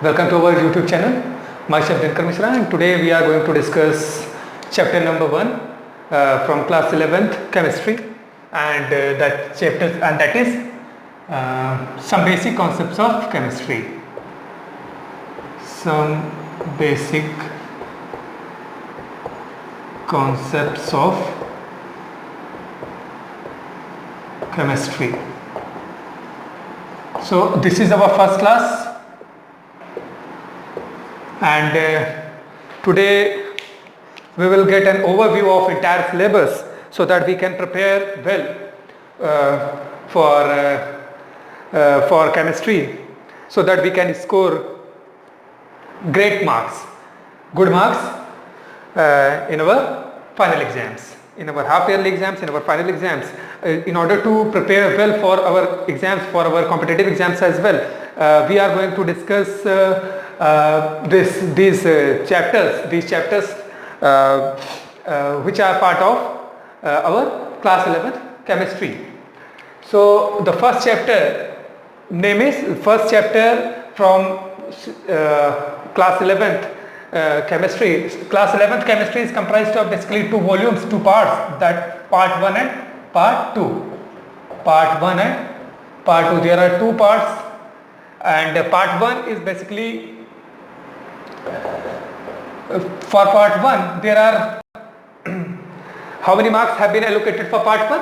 Welcome to our YouTube channel. Myself Dinkar Mishra, and today we are going to discuss chapter number 1 from class 11th chemistry, and that is some basic concepts of chemistry. Some basic concepts of chemistry. So this is our first class, and today we will get an overview of entire syllabus so that we can prepare well for chemistry, so that we can score great marks, good marks in our final exams, in our half yearly exams, in our final exams. In order to prepare well for our exams, for our competitive exams as well, we are going to discuss these chapters which are part of our class 11th chemistry. So the first chapter from class 11th chemistry. Class 11th chemistry is comprised of basically two volumes, two parts, that part 1 and part 2. Part 1 and part 2. There are two parts, and part 1 is basically, for part 1 there are how many marks have been allocated for part 1?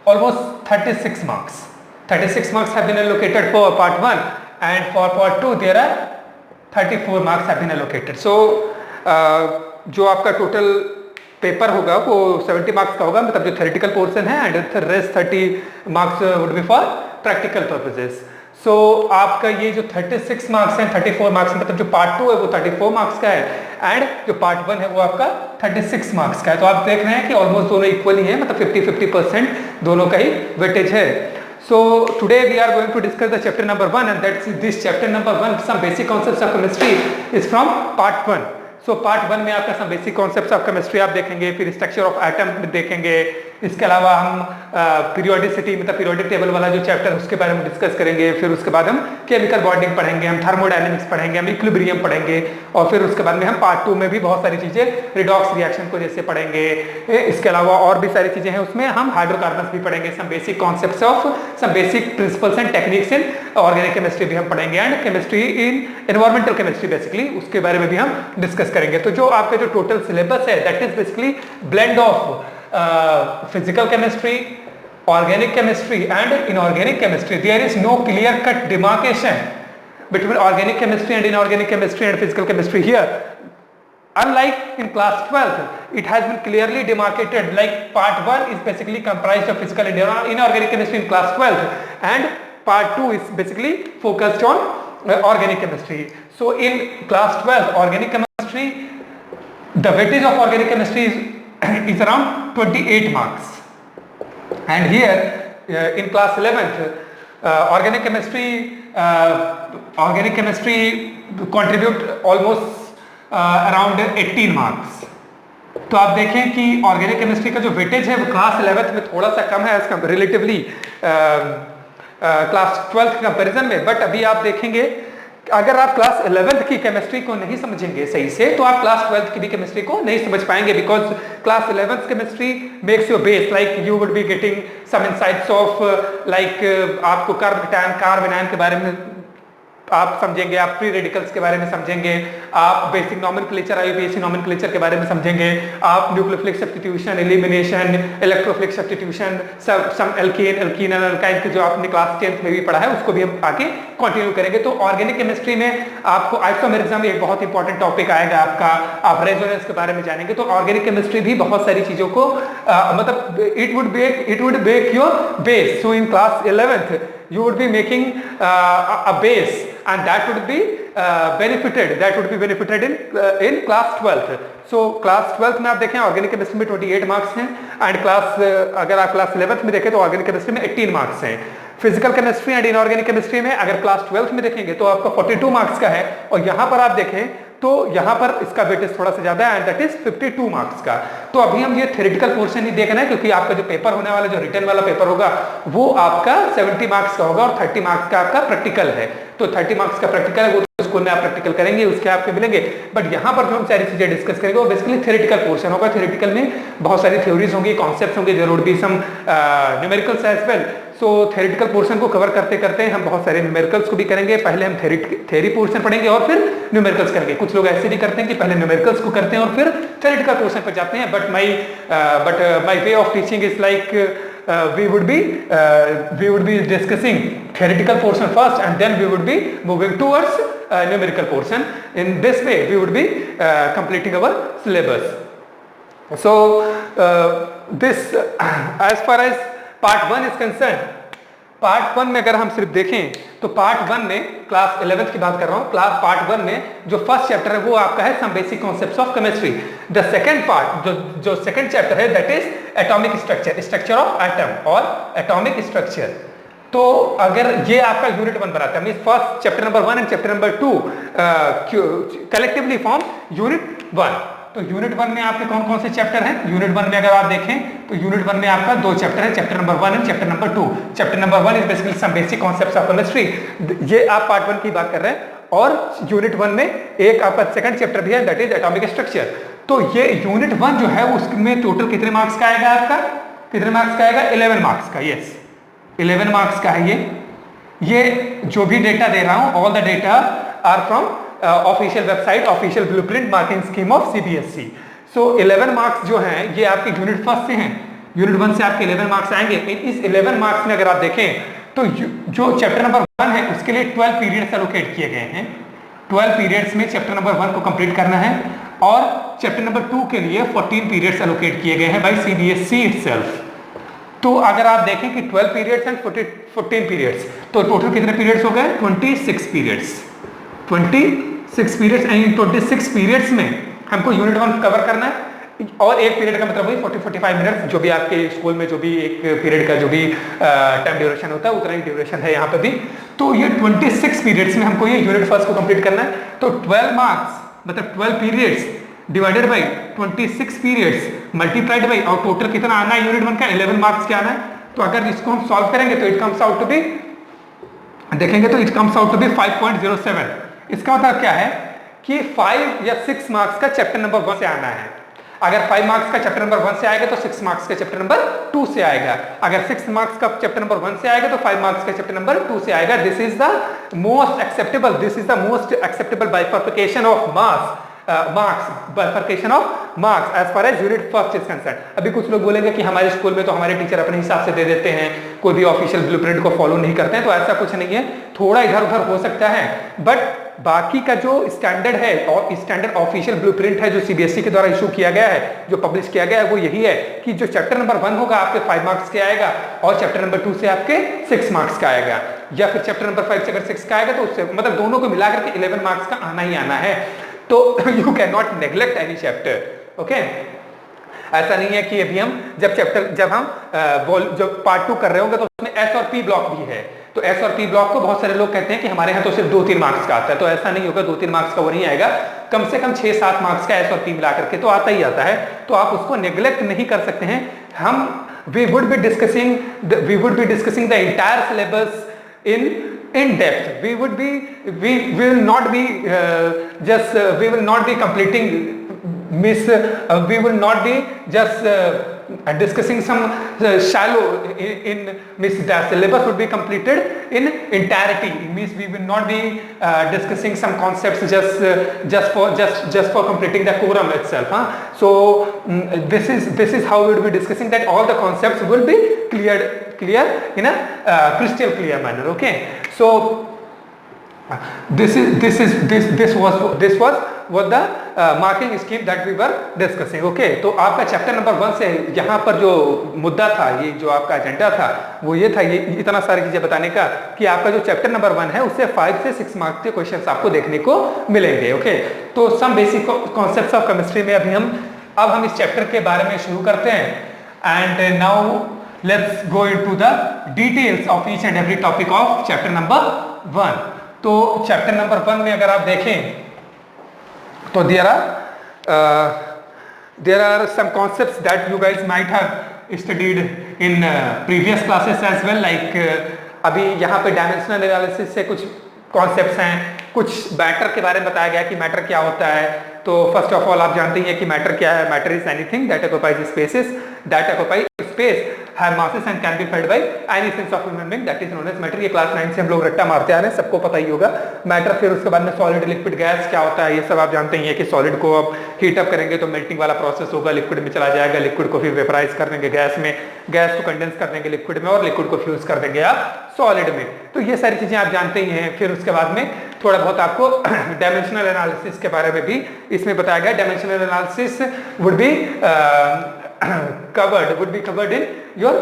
Almost 36 marks. 36 marks have been allocated for part 1, and for part 2 there are 34 marks have been allocated. So जो आपका total paper होगा वो 70 marks का होगा, मतलब जो theoretical portion है, and rest 30 marks would be for practical purposes. So आपका ये जो 36 मार्क्स हैं, 34 मार्क्स, मतलब जो पार्ट 2 है वो 34 मार्क्स का है, एंड जो पार्ट 1 है वो आपका 36 मार्क्स का है. तो आप देख रहे हैं कि ऑलमोस्ट दोनों इक्वल ही है, मतलब 50-50% दोनों का ही वेटेज है. So today we are going to discuss the chapter number 1, and that's this chapter number 1, some basic concepts of chemistry, is from part 1. So part 1 में आपका some basic concepts of chemistry आप देखेंगे, फिर structure of atom देखेंगे. इसके अलावा हम periodicity, मतलब periodic table वाला जो चैप्टर उसके बारे में डिस्कस करेंगे. फिर उसके बाद हम chemical bonding पढ़ेंगे, हम thermodynamics पढ़ेंगे, हम equilibrium पढ़ेंगे, और फिर उसके बाद में हम पार्ट 2 में भी बहुत सारी चीजें redox reaction को जैसे पढ़ेंगे. इसके अलावा और भी सारी चीजें हैं, उसमें हम हाइड्रोकार्बन्स भी पढ़ेंगे, some basic concepts of some basic principles and techniques in organic chemistry भी हम पढ़ेंगे, and chemistry in environmental chemistry basically उसके बारे में भी हम डिस्कस करेंगे. तो जो आपका जो टोटल सिलेबस है, that is basically blend of physical chemistry, organic chemistry and inorganic chemistry. There is no clear cut demarcation between organic chemistry and inorganic chemistry and physical chemistry here. Unlike in class 12th, it has been clearly demarcated, like part 1 is basically comprised of physical and inorganic chemistry in class 12th, and part 2 is basically focused on organic chemistry. So in class 12 organic chemistry, the weightage of organic chemistry is around 28 marks, and here in class 11th organic chemistry contribute almost around 18 marks. तो आप देखें कि organic chemistry का जो weightage है वो class 11th में थोड़ा सा कम है एज रिलेटिवली क्लास 12th के कंपैरिजन में. बट अभी आप देखेंगे अगर आप क्लास 11th की केमिस्ट्री को नहीं समझेंगे सही से, तो आप क्लास 12th की भी केमिस्ट्री को नहीं समझ पाएंगे, because class 11th chemistry makes your base, like you would be getting some insights of like आपको कार्बन आयन के बारे में आप समझेंगे, आप फ्री रेडिकल्स के बारे में समझेंगे, आप बेसिक नॉमेनक्लेचर आईयूपीएसी नॉमेनक्लेचर के बारे में समझेंगे, आप nucleophilic substitution, elimination, electrophilic substitution, some alkene and alkyne जो आपने क्लास 10th में भी पढ़ा है उसको भी हम आगे कंटिन्यू करेंगे. तो ऑर्गेनिक केमिस्ट्री में आपको आइसोमेरिज्म एक बहुत इंपॉर्टेंट टॉपिक आएगा आपका, आप रेजोनेंस के बारे में जानेंगे. तो ऑर्गेनिक केमिस्ट्री भी बहुत सारी चीजों को मतलब it would make your base. So in class 11th you would be making a base, and that would be benefited in class 12th. So class 12th में आप देखें ऑर्गेनिक केमिस्ट्री में 28 मार्क्स हैं, एंड अगर आप क्लास 11th में देखें तो ऑर्गेनिक केमिस्ट्री में 18 मार्क्स हैं. Physical chemistry and inorganic chemistry में अगर क्लास 12th में देखेंगे तो आपका 42 मार्क्स का है, और यहाँ पर आप देखें तो यहाँ पर इसका वेटेज थोड़ा सा ज्यादा है एंड दैट इज 52 मार्क्स का। तो अभी हम ये थ्योरेटिकल पोर्शन ही देखना है, क्योंकि आपका जो पेपर होने वाला, जो रिटन वाला पेपर होगा, वो आपका 70 मार्क्स का होगा और 30 मार्क्स का आपका प्रैक्टिकल है। तो 30 मार्क्स का प्रैक्टिकल है, वो तो स्कूल में आप प्रैक्टिकल करेंगे, उसके आपके मिलेंगे। बट यहाँ पर जो हम सारी चीजें डिस्कस करेंगे वो बेसिकली थ्योरेटिकल पोर्शन होगा। थ्योरेटिकल में बहुत सारी थ्योरीज होंगी, कॉन्सेप्ट्स होंगे, there would be some numericals as well. So theoretical portion को कवर करते करते हम बहुत सारे न्यूमेरिकल्स को भी करेंगे। पहले हम थ्योरी पोर्शन पढ़ेंगे और फिर न्यूमेरिकल्स करेंगे। कुछ लोग ऐसे भी करते हैं कि पहले न्यूमेरिकल्स को करते हैं और फिर थ्योरेटिकल पोर्शन पर जाते हैं। But my way of teaching is like we would be discussing theoretical portion first and then we would be moving towards numerical portion. In this way we would be completing our syllabus. So this as far as part 1 is concerned, part 1 में अगर हम सिर्फ देखें तो part 1 में class 11th की बात कर रहा हूं, क्लास पार्ट 1 में जो फर्स्ट चैप्टर है वो आपका है some basic concepts of chemistry. The second part जो सेकंड चैप्टर है that is atomic structure, structure of atom और एटॉमिक स्ट्रक्चर। तो अगर ये आपका यूनिट 1 बनाता है, means first chapter number 1 and chapter number 2 collectively form unit 1। तो यूनिट 1 में आपके कौन कौन से चैप्टर हैं? यूनिट 1 में अगर आप देखें तो यूनिट 1 में आपका 2 चैप्टर है, chapter number 1 and chapter number 2। Chapter number 1 is basically some basic concepts of chemistry, ये आप पार्ट 1 की बात कर रहे हैं। और यूनिट 1 में एक आपका सेकंड चैप्टर भी है दैट इज एटॉमिक स्ट्रक्चर। तो ये यूनिट 1 जो है उसमें टोटल कितने मार्क्स का आएगा आपका? कितने मार्क्स का आएगा? 11 मार्क्स का। यस, 11 मार्क्स का है ये जो भी डेटा दे रहा हूं, all the data are from official website, official blueprint marking scheme of CBSE. So 11 marks जो हैं ये आपके यूनिट 1 से हैं। यूनिट 1 से आपके 11 मार्क्स आएंगे। इस 11 मार्क्स में अगर आप देखें तो जो चैप्टर नंबर 1 है उसके लिए 12 पीरियड्स एलोकेट किए गए हैं। 12 पीरियड्स में चैप्टर नंबर 1 को कंप्लीट करना है और चैप्टर नंबर 2 के लिए 14 पीरियड्स एलोकेट किए गए हैं बाय सीबीएसई इटसेल्फ। तो अगर आप देखें कि 12 पीरियड्स एंड 14 पीरियड्स, तो टोटल कितने पीरियड्स हो गए? 26 पीरियड्स। 26 पीरियड्स एंड 26 पीरियड्स में हमको यूनिट 1 कवर करना है। और एक पीरियड का मतलब वही 40-45 मिनट, जो भी आपके स्कूल में जो भी एक पीरियड का जो भी टाइम ड्यूरेशन होता है उतना ही ड्यूरेशन है यहाँ पे भी। तो ये 26 पीरियड्स में हमको ये यूनिट 1 को कंप्लीट करना है। तो 12 मार्क्स मतलब 12 periods divided by 26 periods multiplied by, और टोटल कितना आना है यूनिट 1 का? 11 मार्क्स क्या आना है? तो अगर इसको हम सॉल्व करेंगे तो it comes out to be, देखेंगे तो it comes out to be 5.07। इसका मतलब क्या है कि 5 या 6 मार्क्स का चैप्टर नंबर 1 से आना है। अगर 5 मार्क्स का चैप्टर नंबर 1 से आएगा तो 6 मार्क्स का चैप्टर नंबर 2 से आएगा। अगर 6 मार्क्स का चैप्टर नंबर 1 से आएगा तो 5 मार्क्स का चैप्टर नंबर 2 से आएगा। This is the most acceptable bifurcation of bifurcation of marks as far as unit 1 is concerned. अभी कुछ लोग बोलेंगे कि हमारे स्कूल में तो हमारे टीचर अपने हिसाब से दे देते हैं, कोई भी ऑफिशियल ब्लूप्रिंट को फॉलो नहीं करते हैं। तो ऐसा कुछ नहीं है, थोड़ा इधर उधर हो सकता है, बट बाकी का जो स्टैंडर्ड है और स्टैंडर्ड ऑफिशियल ब्लूप्रिंट है जो सीबीएसई के द्वारा इशू किया गया है, जो पब्लिश किया गया है, वो यही है कि जो चैप्टर नंबर 1 होगा आपके 5 मार्क्स के आएगा और चैप्टर नंबर 2 से आपके 6 मार्क्स का आएगा, या फिर चैप्टर नंबर 5 से अगर 6 का आएगा तो उससे मतलब दोनों को मिलाकर के 11 मार्क्स का आना ही आना है। तो you can not neglect any chapter. Okay, ऐसा नहीं है कि अभी हम जब हम जब पार्ट 2 कर रहे होंगे तो उसमें एस और पी ब्लॉक भी है। तो एस और पी ब्लॉक को बहुत सारे लोग कहते हैं कि हमारे यहाँ तो सिर्फ 2-3 मार्क्स का आता है, तो ऐसा नहीं होगा। 2-3 मार्क्स का वो नहीं आएगा, कम से कम 6-7 मार्क्स का एस और पी मिला करके तो आता ही आता है। तो आप उसको नेग्लेक्ट नहीं कर सकते हैं। हम we would be discussing the entire syllabus in depth. We will not be we will not be completing we will not be just discussing some shallow in the syllabus would be completed in entirety. Means we will not be discussing some concepts just for completing the quorum itself. So this is how we will be discussing that all the concepts will be clear in a crystal clear manner. Okay, so this was the marking scheme that we were discussing. Okay, तो आपका chapter number 1 से यहाँ पर जो मुद्दा था, ये जो आपका एजेंडा था वो ये था, ये इतना सारी चीजें बताने का कि आपका जो चैप्टर नंबर 1 है उससे 5 से 6 मार्क्स के क्वेश्चंस आपको देखने को मिलेंगे। ओके, तो some basic concepts of chemistry में अब हम इस चैप्टर के बारे में शुरू करते हैं। And now let's go into the details of each and every topic of chapter number 1। तो चैप्टर नंबर 1 में अगर आप देखें तो there are some concepts that you guys might have studied in previous classes as well, like अभी यहाँ पे dimensional analysis से कुछ कॉन्सेप्ट्स हैं, कुछ मैटर के बारे में बताया गया कि मैटर क्या होता है। तो फर्स्ट ऑफ ऑल आप जानते हैं कि मैटर क्या है। Matter is anything that occupies spaces, that occupy space, have masses and can be felt by any sense of human being, that is known as matter. ये क्लास 9 से हम लोग रट्टा मारते आ रहे हैं, सबको पता ही होगा मैटर। फिर उसके बाद में सॉलिड, लिक्विड, गैस क्या होता है, ये सब आप जानते ही हैं कि सॉलिड को अब हीट अप करेंगे तो मेल्टिंग वाला प्रोसेस होगा, लिक्विड में चला जाएगा, लिक्विड को फिर वेपराइज कर देंगे गैस में, गैस को कंडेंस कर देंगे लिक्विड में, और लिक्विड को फ्यूज कर देंगे आप सॉलिड में। तो ये सारी चीजें आप जानते ही हैं। फिर उसके बाद में थोड़ा बहुत आपको डायमेंशनल एनालिसिस के बारे में भी इसमें बताया गया। Dimensional analysis would be covered in your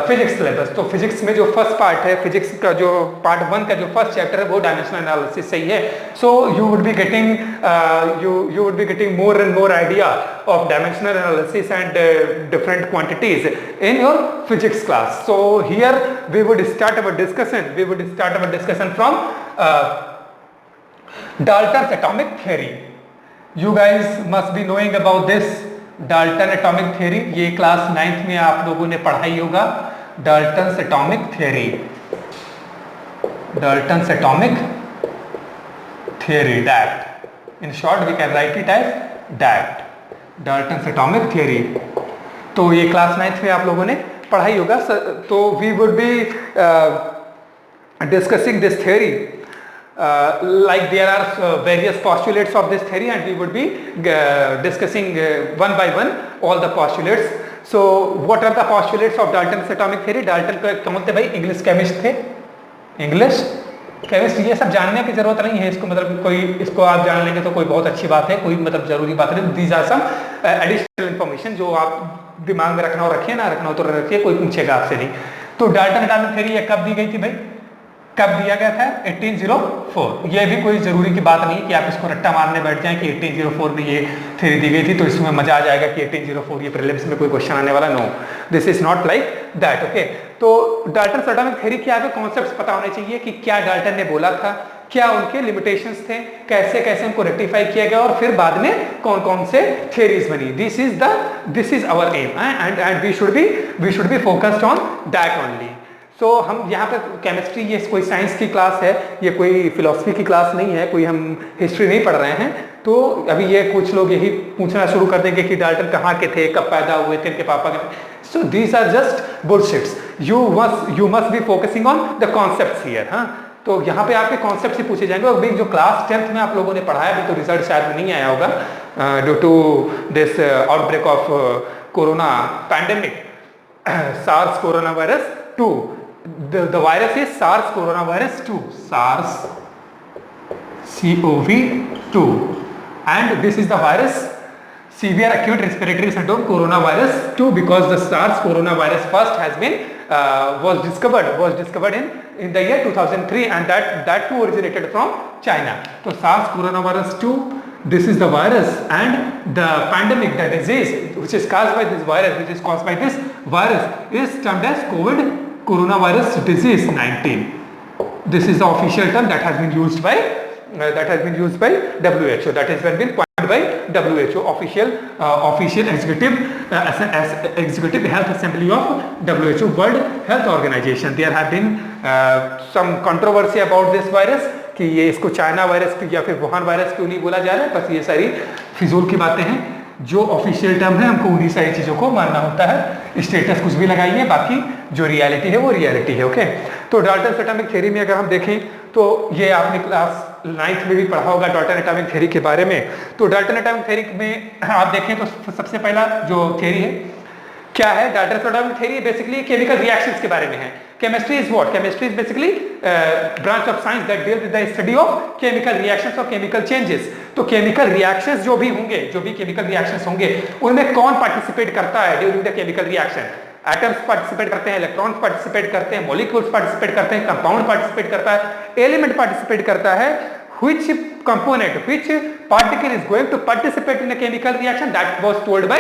physics syllabus. तो फिजिक्स में जो फर्स्ट पार्ट है, फिजिक्स का जो पार्ट 1 का जो फर्स्ट चैप्टर है वो डायमेंशनल एनालिसिस से ही है। So you would be getting more and more idea of dimensional analysis and different quantities in your physics class. So here we would start our discussion from Dalton's atomic theory. You guys must be knowing about this Dalton atomic theory. ये class 9th में आप लोगों ने पढ़ाई होगा। Dalton's atomic theory, Dalton's atomic theory, that in short we can write it as that, Dalton's atomic theory। तो ये class 9th में आप लोगों ने पढ़ाई होगा। तो we would be discussing this theory, like there are various postulates of this theory and we would be discussing one by one all the postulates. So what are the postulates of Dalton's atomic theory? Dalton कौन थे भाई? English chemist थे, English chemist. ये सब जानने की जरूरत नहीं है इसको, मतलब कोई इसको आप जान लेंगे तो कोई बहुत अच्छी बात है, कोई मतलब जरूरी बात नहीं। These are some additional information जो आप दिमाग में रखना हो रखिए, ना रखना हो तो रखिए, कोई पूछेगा आपसे नहीं। तो डाल्टन एटॉमिक थ्योरी ये कब दी गई थी भाई? कब दिया गया था? 1804। ये भी कोई जरूरी की बात नहीं कि आप इसको रट्टा मारने बैठ जाएं कि 1804 में ये थ्योरी दी गई थी तो इसमें मजा आ जाएगा कि 1804 ये प्रीलिम्स में कोई क्वेश्चन आने वाला। No, this is not like that. Okay, तो डाल्टन एटॉमिक थ्योरी के आगे कॉन्सेप्ट्स पता होने चाहिए कि क्या डाल्टन ने बोला था, क्या उनके लिमिटेशंस थे, कैसे कैसे उनको रेक्टिफाई किया गया और फिर बाद में कौन कौन से थ्योरीज बनी। This is our aim and we should be focused on that only. So हम यहाँ पे केमिस्ट्री, ये कोई साइंस की क्लास है, ये कोई फिलोसफी की क्लास नहीं है, कोई हम हिस्ट्री नहीं पढ़ रहे हैं। तो अभी ये कुछ लोग यही पूछना शुरू कर देंगे कि डाल्टन कहाँ के थे, कब पैदा हुए थे, इनके पापा के। So these are just bullshits. You must be focusing on the concepts here. हाँ, तो यहाँ पे आपके कॉन्सेप्ट ही पूछे जाएंगे। और जो क्लास 10th में आप लोगों ने पढ़ाया अभी तो रिजल्ट शायद नहीं आया होगा due to this outbreak of corona pandemic, SARS corona virus 2। The virus is SARS coronavirus 2, SARS CoV-2, and this is the virus severe acute respiratory syndrome coronavirus 2 because the SARS coronavirus first has been was discovered in the year 2003 and that too originated from China. So SARS coronavirus 2, this is the virus, and the pandemic, the disease which is caused by this virus is termed as coronavirus disease 19. This is the official term that has been used by WHO. That has been coined by WHO, official executive health assembly of WHO, World Health Organization. There have been some controversy about this virus कि ये इसको China virus या फिर Wuhan virus क्यों नहीं बोला जा रहा है। बस ये सारी फिजूल की बातें हैं। जो ऑफिशियल टर्म है हमको उन्हीं सारी चीज़ों को मानना होता है। स्टेटस कुछ भी लगाइए, बाकी जो रियलिटी है वो रियलिटी है। ओके, तो डाल्टन एटॉमिक थ्योरी में अगर हम देखें तो ये आपने क्लास 9th में भी पढ़ा होगा डाल्टन एटॉमिक थ्योरी के बारे में। तो डाल्टन एटॉमिक थ्योरी में आप देखें तो सबसे पहला जो थ्योरी है क्या है? Dalton atomic theory basically chemical reactions के बारे में है। Chemistry is what? Chemistry is basically branch of science that deal with the study of chemical reactions और केमिकल चेंजेस। तो केमिकल रिएक्शंस जो भी केमिकल रिएक्शंस होंगे उनमें कौन पार्टिसिपेट करता है during the chemical reaction? Atoms participate करते हैं, इलेक्ट्रॉन्स पार्टिसिपेट करते हैं, मॉलिक्यूल्स पार्टिसिपेट करते हैं, कंपाउंड पार्टिसिपेट करता है, एलिमेंट पार्टिसिपेट करता है। which component, which particle is going to participate in a chemical reaction? That was told by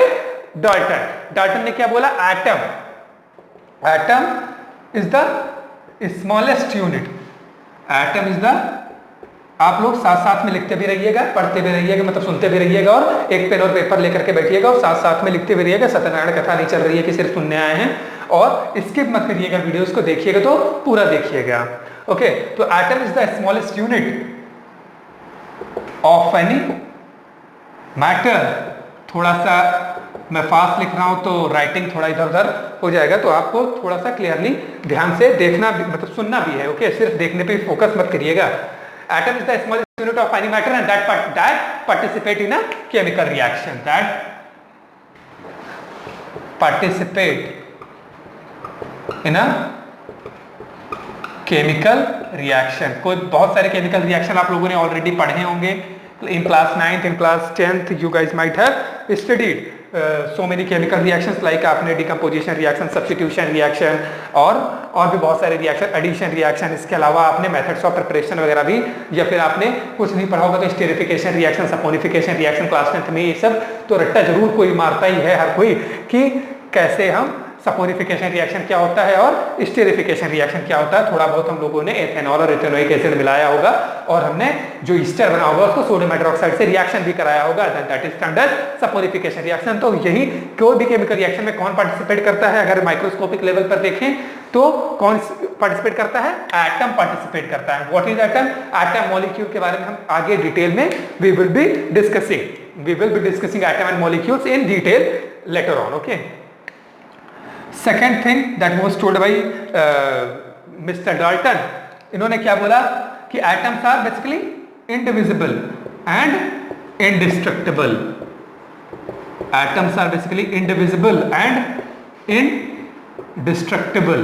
Dalton. Dalton ने क्या बोला? Atom. Atom is the smallest unit. Atom is the आप लोग साथ साथ में लिखते भी रहिएगा, पढ़ते भी रहिएगा, मतलब सुनते भी रहिएगा, और एक पेन और पेपर लेकर के बैठिएगा और साथ साथ में लिखते भी रहिएगा। सत्यनारायण कथा नहीं चल रही है कि सिर्फ सुनने आए हैं, और स्किप मत करिएगा, वीडियोस को देखिएगा तो पूरा देखिएगा। ओके, तो atom is the smallest unit of any matter. थोड़ा सा मैं फास्ट लिख रहा हूं तो राइटिंग थोड़ा इधर उधर हो जाएगा, तो आपको थोड़ा सा क्लियरली ध्यान से देखना मतलब सुनना भी है। ओके, सिर्फ देखने पे फोकस मत करिएगा। Atom is the smallest unit of any matter and that participate in a chemical reaction, that participate in a chemical reaction. कोई बहुत सारे केमिकल रिएक्शन आप लोगों ने ऑलरेडी पढ़े होंगे in class 9th, in class 10th, you guys might have studied so many chemical reactions like आपने decomposition reaction, substitution reaction और भी बहुत सारे reaction, addition reaction। इसके अलावा आपने methods of preparation वगैरह भी, या फिर आपने कुछ नहीं पढ़ा होगा तो esterification reaction, saponification reaction class 10th में। ये सब तो रट्टा जरूर कोई मारता ही है हर कोई कि कैसे हम सपोनिफिकेशन रिएक्शन क्या होता है और स्टेरिफिकेशन रिएक्शन क्या होता है। थोड़ा बहुत हम लोगों ने एथेनॉल और इथेनोइक एसिड मिलाया होगा और हमने जो ईस्टर बना होगा उसको सोडियम हाइड्रोक्साइड से रिएक्शन भी कराया होगा, that is standard saponification reaction. तो यही कोई भी केमिकल रिएक्शन में कौन पार्टिसिपेट करता है, अगर माइक्रोस्कोपिक लेवल पर देखें तो कौन पार्टिसिपेट करता है, एटम पार्टिसिपेट करता है। What is atom? Atom molecule के बारे में हम आगे डिटेल में we will be discussing atom and molecules in detail later on. Okay, second thing that was told by mister Dalton, इन्होंने क्या बोला कि atoms are basically indivisible and indestructible. Atoms are basically indivisible and indestructible.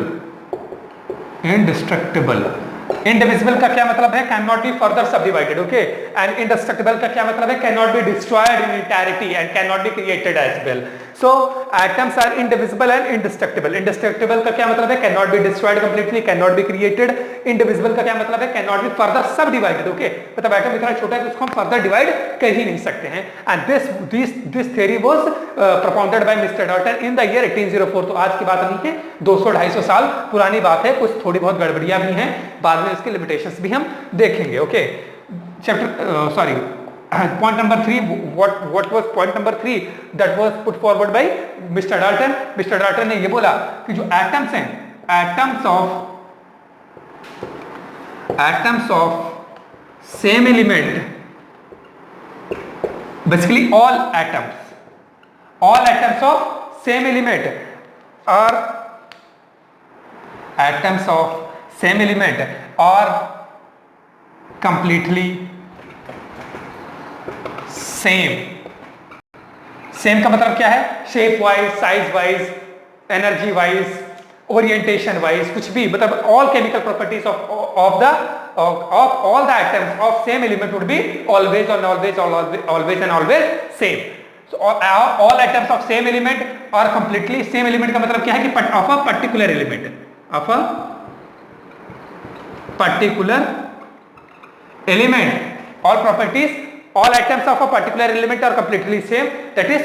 Indivisible का क्या मतलब है? Can not be further subdivided. Okay, and indestructible का क्या मतलब है? Can not be destroyed in entirety and can not be created as well. So atoms are indivisible and indestructible. Indestructible का क्या मतलब है? Can not be destroyed completely, can not be created. Indivisible का क्या मतलब है? Can not be further subdivided. Okay, मतलब एटम इतना छोटा है कि उसको हम फर्दर डिवाइड कर ही नहीं सकते हैं। And this theory was propounded by mister Dalton in the year 1804। तो आज की बात नहीं है, 200-250 साल पुरानी बात है। कुछ थोड़ी बहुत गड़बड़ियां भी हैं, बाद में इसके लिमिटेशंस भी हम देखेंगे। Okay, point number 3, what was point number 3 that was put forward by Mr. Dalton? Mr. Dalton ने ये बोला कि जो एटम्स हैं, atoms of same element, basically all atoms of same element are atoms of same element are completely same का मतलब क्या है? Shape wise, size wise, energy wise, orientation wise, कुछ भी, मतलब all chemical properties of all the atoms of same element would be always and always same. So all atoms of same element और completely same element का मतलब क्या है कि of a particular element, all properties, all atoms of a particular element are completely same, that is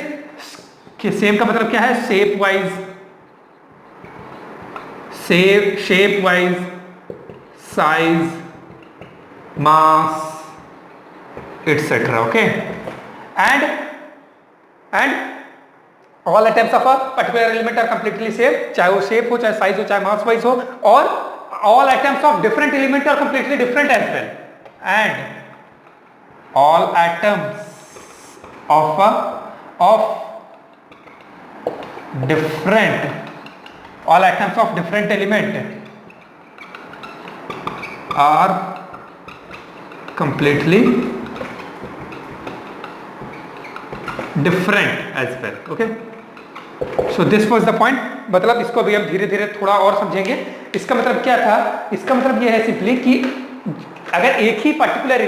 same का मतलब क्या है? shape wise, size, mass, etc. okay, and all atoms of a particular element are completely same, चाहे वो shape हो, चाहे size हो, चाहे mass wise हो, और all atoms of different element are completely different as well, and all atoms of different element are completely different as well. Okay, so this was the point. मतलब इसको भी हम धीरे धीरे थोड़ा और समझेंगे। इसका मतलब क्या था? इसका मतलब यह है सिंपली कि अगर एक ही पर्टिकुलर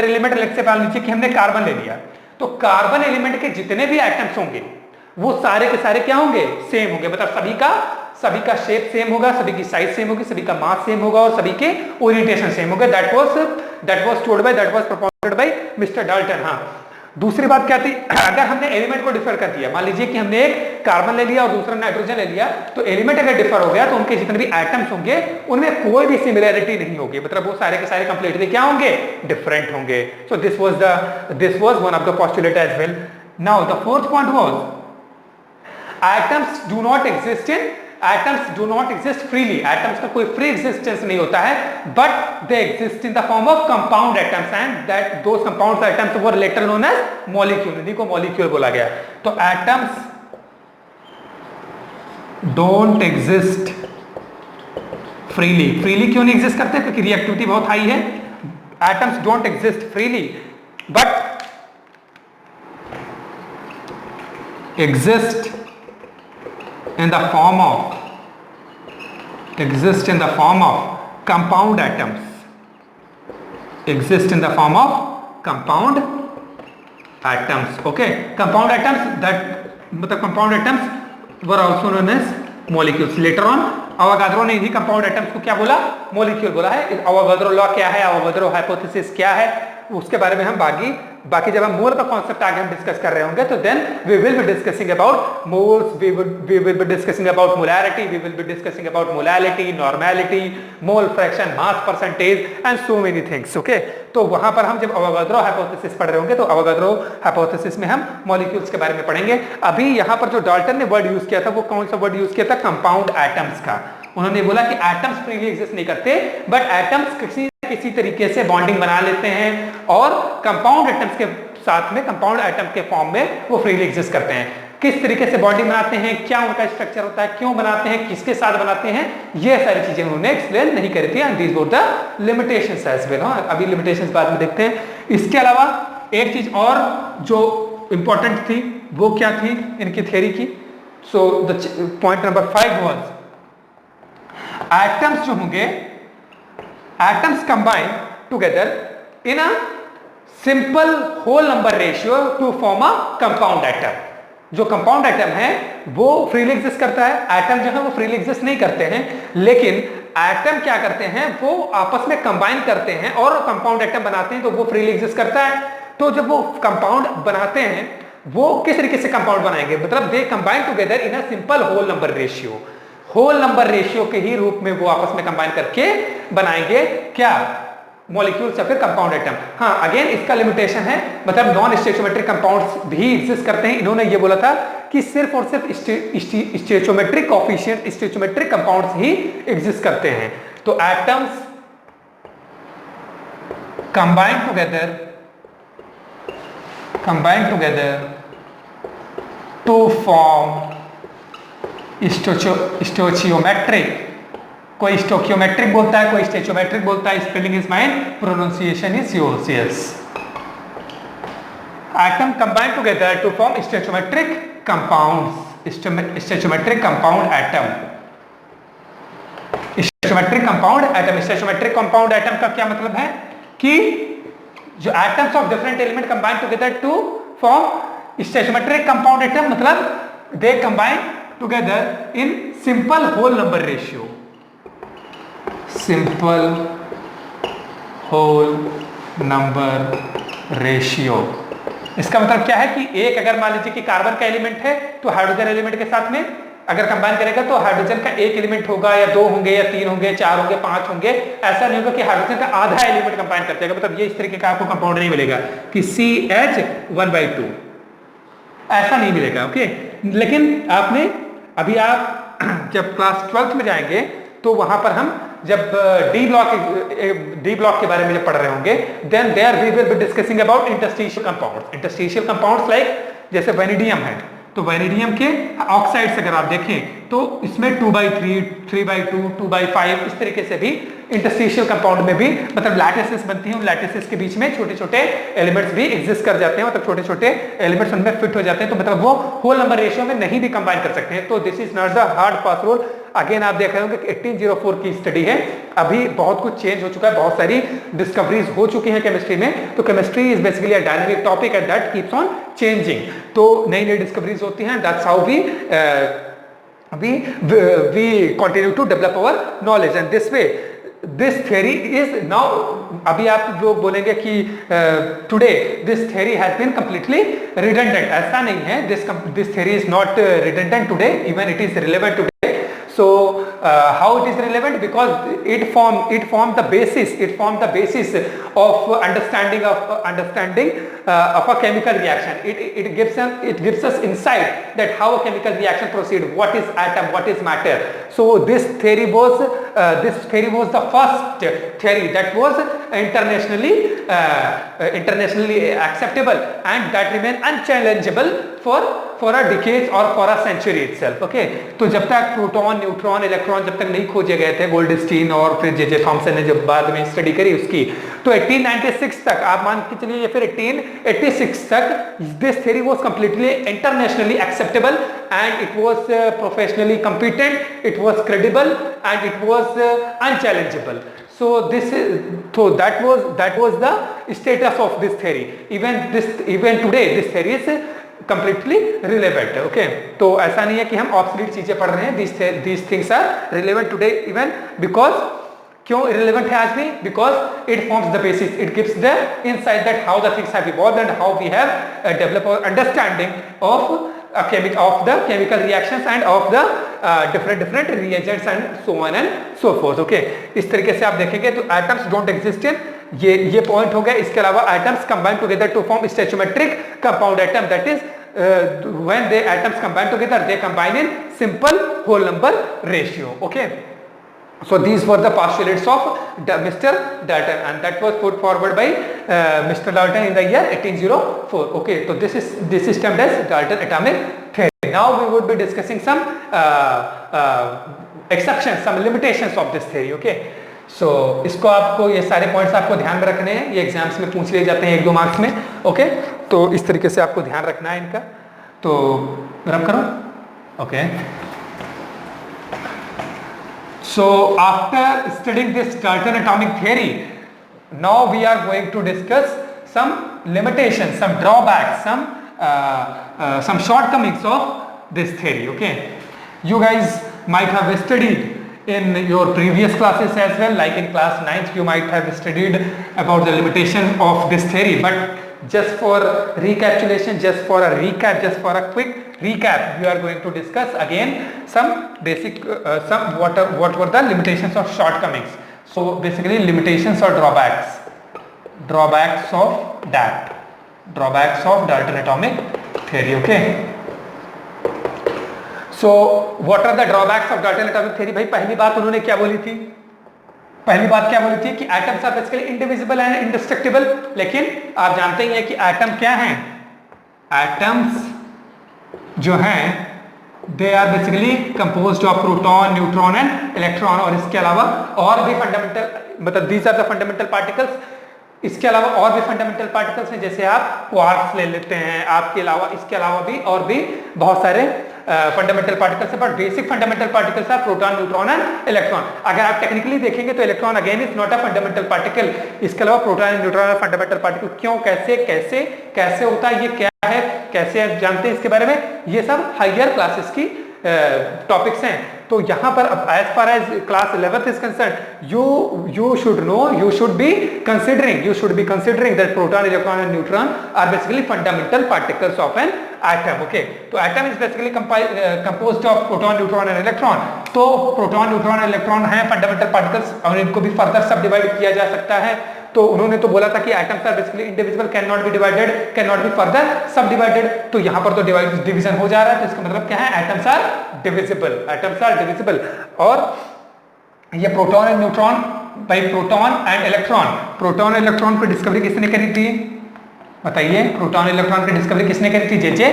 एलिमेंट लेट से मान लीजिए कि हमने कार्बन ले लिया, तो कार्बन एलिमेंट के जितने भी एटम्स होंगे वो सारे के सारे क्या होंगे? सेम होंगे। मतलब सभी का शेप सेम होगा, सभी की साइज सेम होगी, सभी का मास सेम होगा और सभी के ओरिएंटेशन सेम होगा। That was propounded by mister Dalton. हाँ, दूसरी बात क्या थी, अगर हमने एलिमेंट को डिफर कर दिया, मान लीजिए कि हमने एक कार्बन ले लिया और दूसरा नाइट्रोजन ले लिया, तो एलिमेंट अगर डिफर हो गया तो उनके जितने भी एटम्स होंगे उनमें कोई भी सिमिलरिटी नहीं होगी, मतलब वो सारे के सारे कंप्लीटली क्या होंगे, डिफरेंट होंगे. So this was one of the postulate as well. Now the fourth point was atoms do not exist freely. Atoms का कोई फ्री एग्जिस्टेंस नहीं होता है, but they exist in the form of compound atoms and that those compound atoms were later known as molecule. इन्हीं को molecule बोला गया. तो एटम्स डोंट एग्जिस्ट फ्रीली क्यों नहीं एग्जिस्ट करते, क्योंकि रिएक्टिविटी बहुत हाई है. Atoms don't exist freely but exist in the form of compound atoms. Exist in the form of compound atoms. Okay, compound atoms, that मतलब compound atoms were also known as molecules. Later on Avogadro ने ही compound atoms को क्या बोला, molecule बोला है. Avogadro law क्या है, Avogadro hypothesis क्या है, उसके बारे में हम बाकी जब हम मोल का कॉन्सेप्ट आगे हम डिस्कस कर रहे होंगे तो then we will be discussing about moles, we will be discussing about molarity, we will be discussing about molality, normality, mole fraction, mass percentage and so many things. Okay, तो वहां पर हम जब अवोगाद्रो हाइपोथेसिस पढ़ रहे होंगे तो Avogadro hypothesis में हम मॉलिक्यूल्स के बारे में पढ़ेंगे. अभी यहां पर जो डाल्टन ने वर्ड यूज किया था वो कौन सा वर्ड यूज किया था, कंपाउंड एटम्स का. उन्होंने बोला कि एटम्स फ्रीली एग्जिस्ट नहीं करते, बट एटम्स किसी तरीके से बॉन्डिंग बना लेते हैं और कंपाउंड एटम्स के साथ में, कंपाउंड एटम के फॉर्म में वो फ्रीली एग्जिस्ट करते हैं. किस तरीके से बॉन्डिंग बनाते हैं, क्या उनका स्ट्रक्चर होता है, क्यों बनाते हैं, किसके साथ बनाते हैं, ये सारी चीजें उन्होंने एक्सप्लेन नहीं करी थी. And these were the limitations as well. अभी लिमिटेशंस बाद में देखते हैं. इसके अलावा एक चीज और जो इंपॉर्टेंट थी वो क्या थी इनकी थ्योरी की. So the point number 5 was atoms जो होंगे, atoms combine together in a simple whole number ratio to form a compound atom. जो कंपाउंड एटम है वो फ्रीली एग्जिस्ट करता है, एटम जो है वो फ्रीली एग्जिस्ट नहीं करते हैं, लेकिन एटम क्या करते हैं, वो आपस में कंबाइन करते हैं और कंपाउंड एटम बनाते हैं, तो वो फ्रीली एग्जिस्ट करता है. तो जब वो कंपाउंड बनाते हैं वो किस तरीके से कंपाउंड बनाएंगे, मतलब they combine together in a simple whole number ratio. Whole number ratio के ही रूप में वो आपस में कंबाइन करके बनाएंगे क्या, मॉलिक्यूल्स या फिर कंपाउंड एटम. हाँ, अगेन इसका लिमिटेशन है, मतलब नॉन स्टेचोमेट्रिक कंपाउंड्स भी एग्जिस्ट करते हैं. इन्होंने ये बोला था कि सिर्फ और सिर्फ स्टेचोमेट्रिक कोफिशिएंट, स्टेचोमेट्रिक कंपाउंड्स ही एग्जिस्ट करते हैं. तो atoms combine together to form stoichiometric. कोई स्टोकियोमेट्रिक बोलता है, कोई स्टेचोमेट्रिक बोलता है. Spelling is mine, pronunciation is yours. Yes, atom combine together to form stoichiometric compounds. Stoichiometric compound atom. Stoichiometric compound atom. Stoichiometric compound atom का क्या मतलब है कि जो atoms of different element combine together to form stoichiometric compound atom, मतलब they combine together in simple whole number ratio. Simple whole number ratio. इसका मतलब क्या है कि एक अगर मान लीजिए कि कार्बन का एलिमेंट है तो हाइड्रोजन एलिमेंट के साथ में अगर कंबाइन करेगा तो हाइड्रोजन का एक एलिमेंट होगा या 2 होंगे या 3 होंगे, 4 होंगे, 5 होंगे. ऐसा नहीं होगा कि हाइड्रोजन का आधा एलिमेंट कंबाइन करते हैं, मतलब ये इस तरीके का आपको कंपाउंड नहीं मिलेगा कि CH1/2, ऐसा नहीं मिलेगा. ओके, लेकिन आपने अभी आप जब क्लास 12th में जाएंगे तो वहां पर हम जब डी ब्लॉक के बारे में जब पढ़ रहे होंगे, then there we will be discussing about interstitial compounds. Interstitial compounds like जैसे वेनेडियम है, तो वेनेडियम के ऑक्साइड्स अगर आप देखें तो इसमें 2/3, 3/2, 2/5 इस तरीके से भी इंटरस्टिशियल कंपाउंड में भी मतलब लैटिसेस बनती हैं. उन लैटिसेस के बीच में छोटे छोटे एलिमेंट्स भी एग्जिस्ट कर जाते हैं, मतलब छोटे छोटे एलिमेंट्स उनमें फिट हो जाते हैं, तो मतलब वो होल नंबर रेशियो में नहीं भी कंबाइन कर सकते हैं. तो this is not the hard fast rule. Again आप देख रहे होंगे कि 1804 की स्टडी है. अभी बहुत कुछ चेंज हो चुका है, बहुत सारी डिस्कवरीज हो चुकी हैं केमिस्ट्री में. तो chemistry is basically a dynamic topic and that keeps on changing. तो नई नई डिस्कवरीज होती हैं. That's how we continue to develop our knowledge, and this way this theory is now, अभी आप लोग बोलेंगे कि today this theory has been completely redundant, ऐसा नहीं है, this theory is not redundant today, even it is relevant today. So how it is relevant? Because it formed the basis of understanding of a chemical reaction. It gives us insight that how a chemical reaction proceed, what is atom, what is matter. So this theory was the first theory that was internationally acceptable, and that remain unchallengeable for a decade or for a century itself. Okay, तो जब तक proton, neutron, electron जब तक नहीं खोजे गए थे, Goldstein और फिर जे थॉमसन ने जब बाद में स्टडी करी उसकी, तो 1896 तक आप मान के चलिए, फिर 1886 तक this theory was completely internationally acceptable, and it was professionally competent, it was credible, and it was unchallengeable. So that was the status of this theory. Even today this theory is completely relevant. Okay, तो ऐसा नहीं है कि हम obsolete चीजें पढ़ रहे हैं. These things are relevant today even because, क्यों irrelevant है आज भी? Because it forms the basis, it gives the insight that how the things have evolved and how we have developed our understanding of the chemical reactions and of the different reagents and so on and so forth. Okay, इस तरीके से आप देखेंगे तो atoms don't exist in, ये point हो गया. इसके अलावा atoms combine together to form stoichiometric compound atom, that is when the atoms combine together they combine in simple whole number ratio. Okay, so these were the postulates of Mr. Dalton, and that was put forward by Mr. Dalton in the year 1804. Okay, so this is termed as Dalton atomic theory. Now we would be discussing some exceptions, some limitations of this theory. Okay, so इसको आपको, ये सारे points आपको ध्यान में रखने हैं, ये एग्जाम्स में पूछ लिए जाते हैं 1-2 मार्क्स में. ओके, तो इस तरीके से आपको ध्यान रखना है इनका. तो रब करो. Okay, so after studying this Dalton atomic theory, now we are going to discuss some limitations, some drawbacks, some shortcomings of this theory. Okay, you guys might have studied in your previous classes as well, like in class 9th you might have studied about the limitation of this theory, but just for recapitulation, just for a quick recap, we are going to discuss again some basic what were the limitations or shortcomings. So basically limitations or drawbacks of Dalton atomic theory. Okay, so what are the drawbacks of Dalton atomic theory? भाई पहली बात उन्होंने क्या बोली थी? पहली बात क्या बोली थी कि atoms are basically indivisible and indestructible. लेकिन आप जानते ही हैं कि एटम क्या हैं? एटम्स जो हैं they are basically composed of proton, neutron and electron, और इसके अलावा और भी फंडामेंटल, मतलब these are the fundamental particles. इसके अलावा और भी फंडामेंटल पार्टिकल्स हैं, जैसे आप क्वार्क्स ले लेते हैं, आपके अलावा इसके अलावा भी और भी बहुत सारे फंडामेंटल पार्टिकल्स है, but basic fundamental particles are proton, neutron and electron. अगर आप टेक्निकली देखेंगे तो electron again is not a fundamental particle. इसके अलावा proton and neutron are fundamental particle. क्यों, कैसे होता है, ये क्या है, कैसे आप जानते हैं इसके बारे में? ये सब हायर क्लासेस की टॉपिक्स हैं. तो यहाँ पर as far as class 11th is concern, you should be considering that proton, electron and neutron are basically fundamental particles of an atom. Okay, तो atom is basically composed of proton, neutron and electron. तो proton, neutron और electron हैं fundamental particles, और इनको भी further सब divide किया जा सकता है. तो उन्होंने तो बोला था कि atoms are basically indivisible, can not be divided, can not be further sub divided. तो यहाँ पर तो डिवीजन हो जा रहा है, तो इसका मतलब क्या है? Atoms are divisible. और ये प्रोटॉन एंड न्यूट्रॉन, भाई प्रोटॉन इलेक्ट्रॉन की डिस्कवरी किसने करी थी? बताइए, प्रोटॉन इलेक्ट्रॉन की डिस्कवरी किसने करी थी? J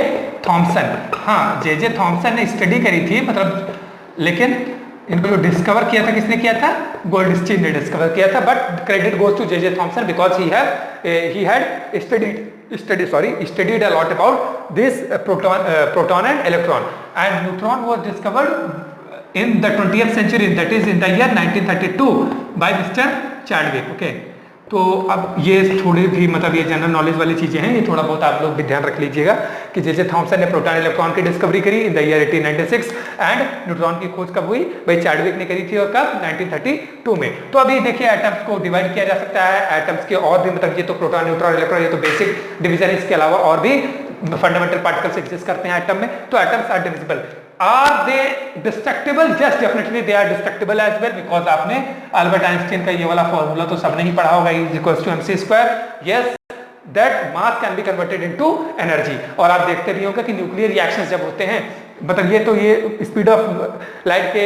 Thomson. हाँ, जे थॉमसन ने स्टडी करी थी, मतलब, लेकिन इनको जो डिस्कवर किया था किसने किया था? गोल्डस्टीन ने डिस्कवर किया था. But credit goes to J Thomson because he had studied a lot about this proton and electron, and neutron was discovered in the 20th century, that is in the year 1932 by Mr. Chadwick. Okay, तो अब ये थोड़ी भी मतलब ये general knowledge वाली चीजें हैं, ये थोड़ा बहुत आप लोग भी ध्यान रख लीजिएगा कि जे थॉमसन ने प्रोटॉन इलेक्ट्रॉन की डिस्कवरी करी in the year 1896 and neutron की खोज कब हुई भाई, चैडविक ने करी थी और कब 1932 में। तो अभी देखिए एटम्स को डिवाइड किया जा सकता है, एटम्स के और भी मतलब ये तो प्रोटॉन न्यूट्रॉन इलेक्ट्रॉन ये तो बेसिक डिवीजन, इसके अलावा और भी फंडामेंटल पार्टिकल्स एग्जिस्ट करते हैं एटम में। तो atoms are divisible. Are they destructible? Yes, definitely they are destructible as well, because आपने अल्बर्ट आइंस्टीन का ये वाला फॉर्मूला तो सबने ही पढ़ा होगा, E equals to mc square. Yes, that mass can be converted into energy. और आप देखते भी होंगे कि न्यूक्लियर रिएक्शंस जब होते हैं, मतलब ये तो ये स्पीड ऑफ लाइट के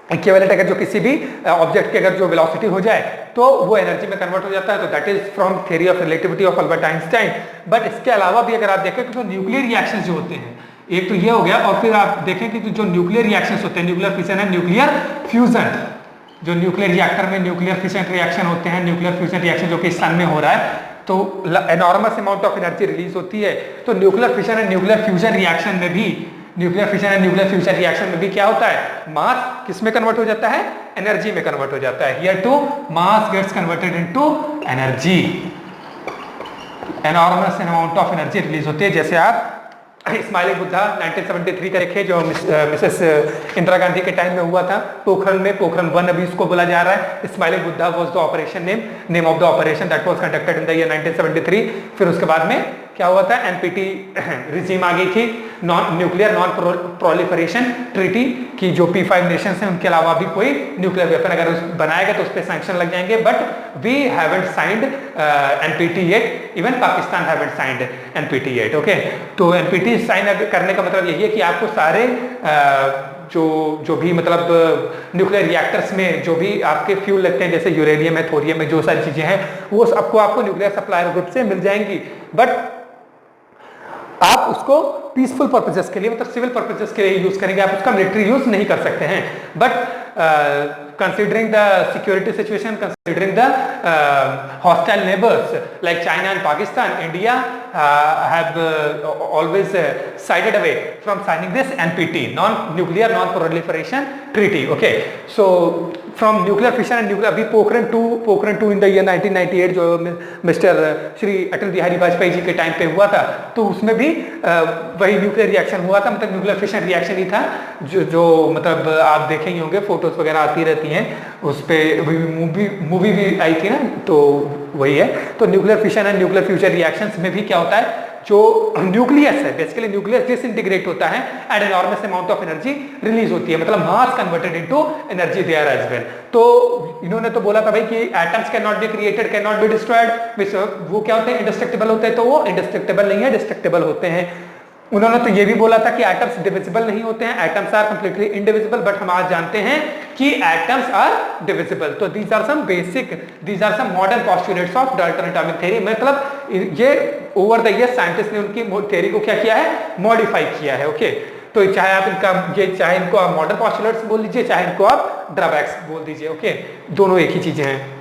इक्विवेलेंट अगर जो किसी भी ऑब्जेक्ट की अगर जो वेलोसिटी हो जाए तो वो एनर्जी में कन्वर्ट हो जाता है। तो that is from theory of relativity of Albert Einstein. But इसके अलावा भी अगर आप देखें तो न्यूक्लियर रिएक्शंस जो होते हैं, एक तो ये हो गया, और फिर आप देखें कि जो न्यूक्लियर रिएक्शंस होते हैं, न्यूक्लियर फिशन है, न्यूक्लियर फ्यूजन, जो न्यूक्लियर रिएक्टर में न्यूक्लियर फिशन रिएक्शन होते हैं, न्यूक्लियर फ्यूजन रिएक्शन जो कि सन में हो रहा है, तो enormous amount of energy release होती है। तो nuclear fission and nuclear fusion reaction में भी, nuclear fission and nuclear fusion reaction में भी क्या होता है, मास किस में कन्वर्ट हो जाता है, एनर्जी में कन्वर्ट हो जाता है। Here too mass gets converted into energy, enormous amount of energy release होती है। जैसे आप स्माइलिंग बुद्धा 1973 का देखे, जो मिसेस इंदिरा गांधी के टाइम में हुआ था पोखरण में, पोखरण 1 अभी इसको बोला जा रहा है। Smiling Buddha was the operation name of the operation that was conducted in the year 1973। फिर उसके बाद में क्या हुआ था, एनपीटी रिजीम आ गई थी, न्यूक्लियर नॉन प्रोलिफरेशन ट्रीटी की, जो P5 नेशंस हैं उनके अलावा भी कोई न्यूक्लियर वेपन अगर बनाएगा तो उस पर सैंक्शन लग जाएंगे। But we haven't signed NPT yet, even Pakistan haven't signed NPT yet. Okay, तो एनपीटी साइन करने का मतलब यही है कि आपको सारे जो भी मतलब न्यूक्लियर रिएक्टर्स में जो भी आपके फ्यूल लगते हैं, जैसे यूरेनियम है, थोरियम है, जो सारी चीजें हैं वो सबको आपको न्यूक्लियर सप्लायर ग्रुप से मिल जाएंगी। बट आप उसको पीसफुल पर्पसेस के लिए, मतलब सिविल पर्पसेस के लिए यूज करेंगे, आप उसका मिलिट्री यूज नहीं कर सकते हैं। But considering the security situation, considering the hostile neighbors like China and Pakistan, India have always sided away from signing this NPT, non-nuclear non-proliferation treaty. Okay, so from nuclear fission and nuclear, अभी Pokhran 2 in the year 1998 जो mister Shri Atal Bihari Vajpayee ji के time पे हुआ था, तो उसमें भी वही न्यूक्लियर रिएक्शन हुआ था, मतलब न्यूक्लियर फिशन रिएक्शन ही था, जो मतलब आप देखे ही होंगे, फोटोज वगैरह आती रहती हैं, उस पे मूवी भी आई थी ना, तो वही है। तो nuclear fission and nuclear fusion reactions में भी क्या होता है, जो न्यूक्लियस है बेसिकली न्यूक्लियस डिसइंटीग्रेट होता है and enormous amount of energy release होती है, मतलब mass converted into energy there as well. तो इन्होंने तो बोला था भाई कि atoms can not be created, can not be destroyed, वो क्या होते हैं, इंडिस्ट्रक्टिबल होते हैं, तो वो इंडिस्ट्रक्टिबल नहीं है, डिस्ट्रक्टिबल होते हैं। उन्होंने तो ये भी बोला था कि एटम्स डिविजिबल नहीं होते हैं, atoms are completely indivisible, but हम आज जानते हैं कि एटम्स आर डिविजिबल। तो these are some modern postulates of Dalton atomic theory. मतलब ये ओवर द ईयर साइंटिस्ट ने उनकी थ्योरी को क्या किया है, मॉडिफाई किया है। ओके, तो चाहे आप चाहे इनको आप मॉडर्न पोस्टुलेट्स बोल लीजिए, चाहे इनको आप ड्रॉबैक्स बोल दीजिए। ओके, दोनों एक ही चीजें हैं।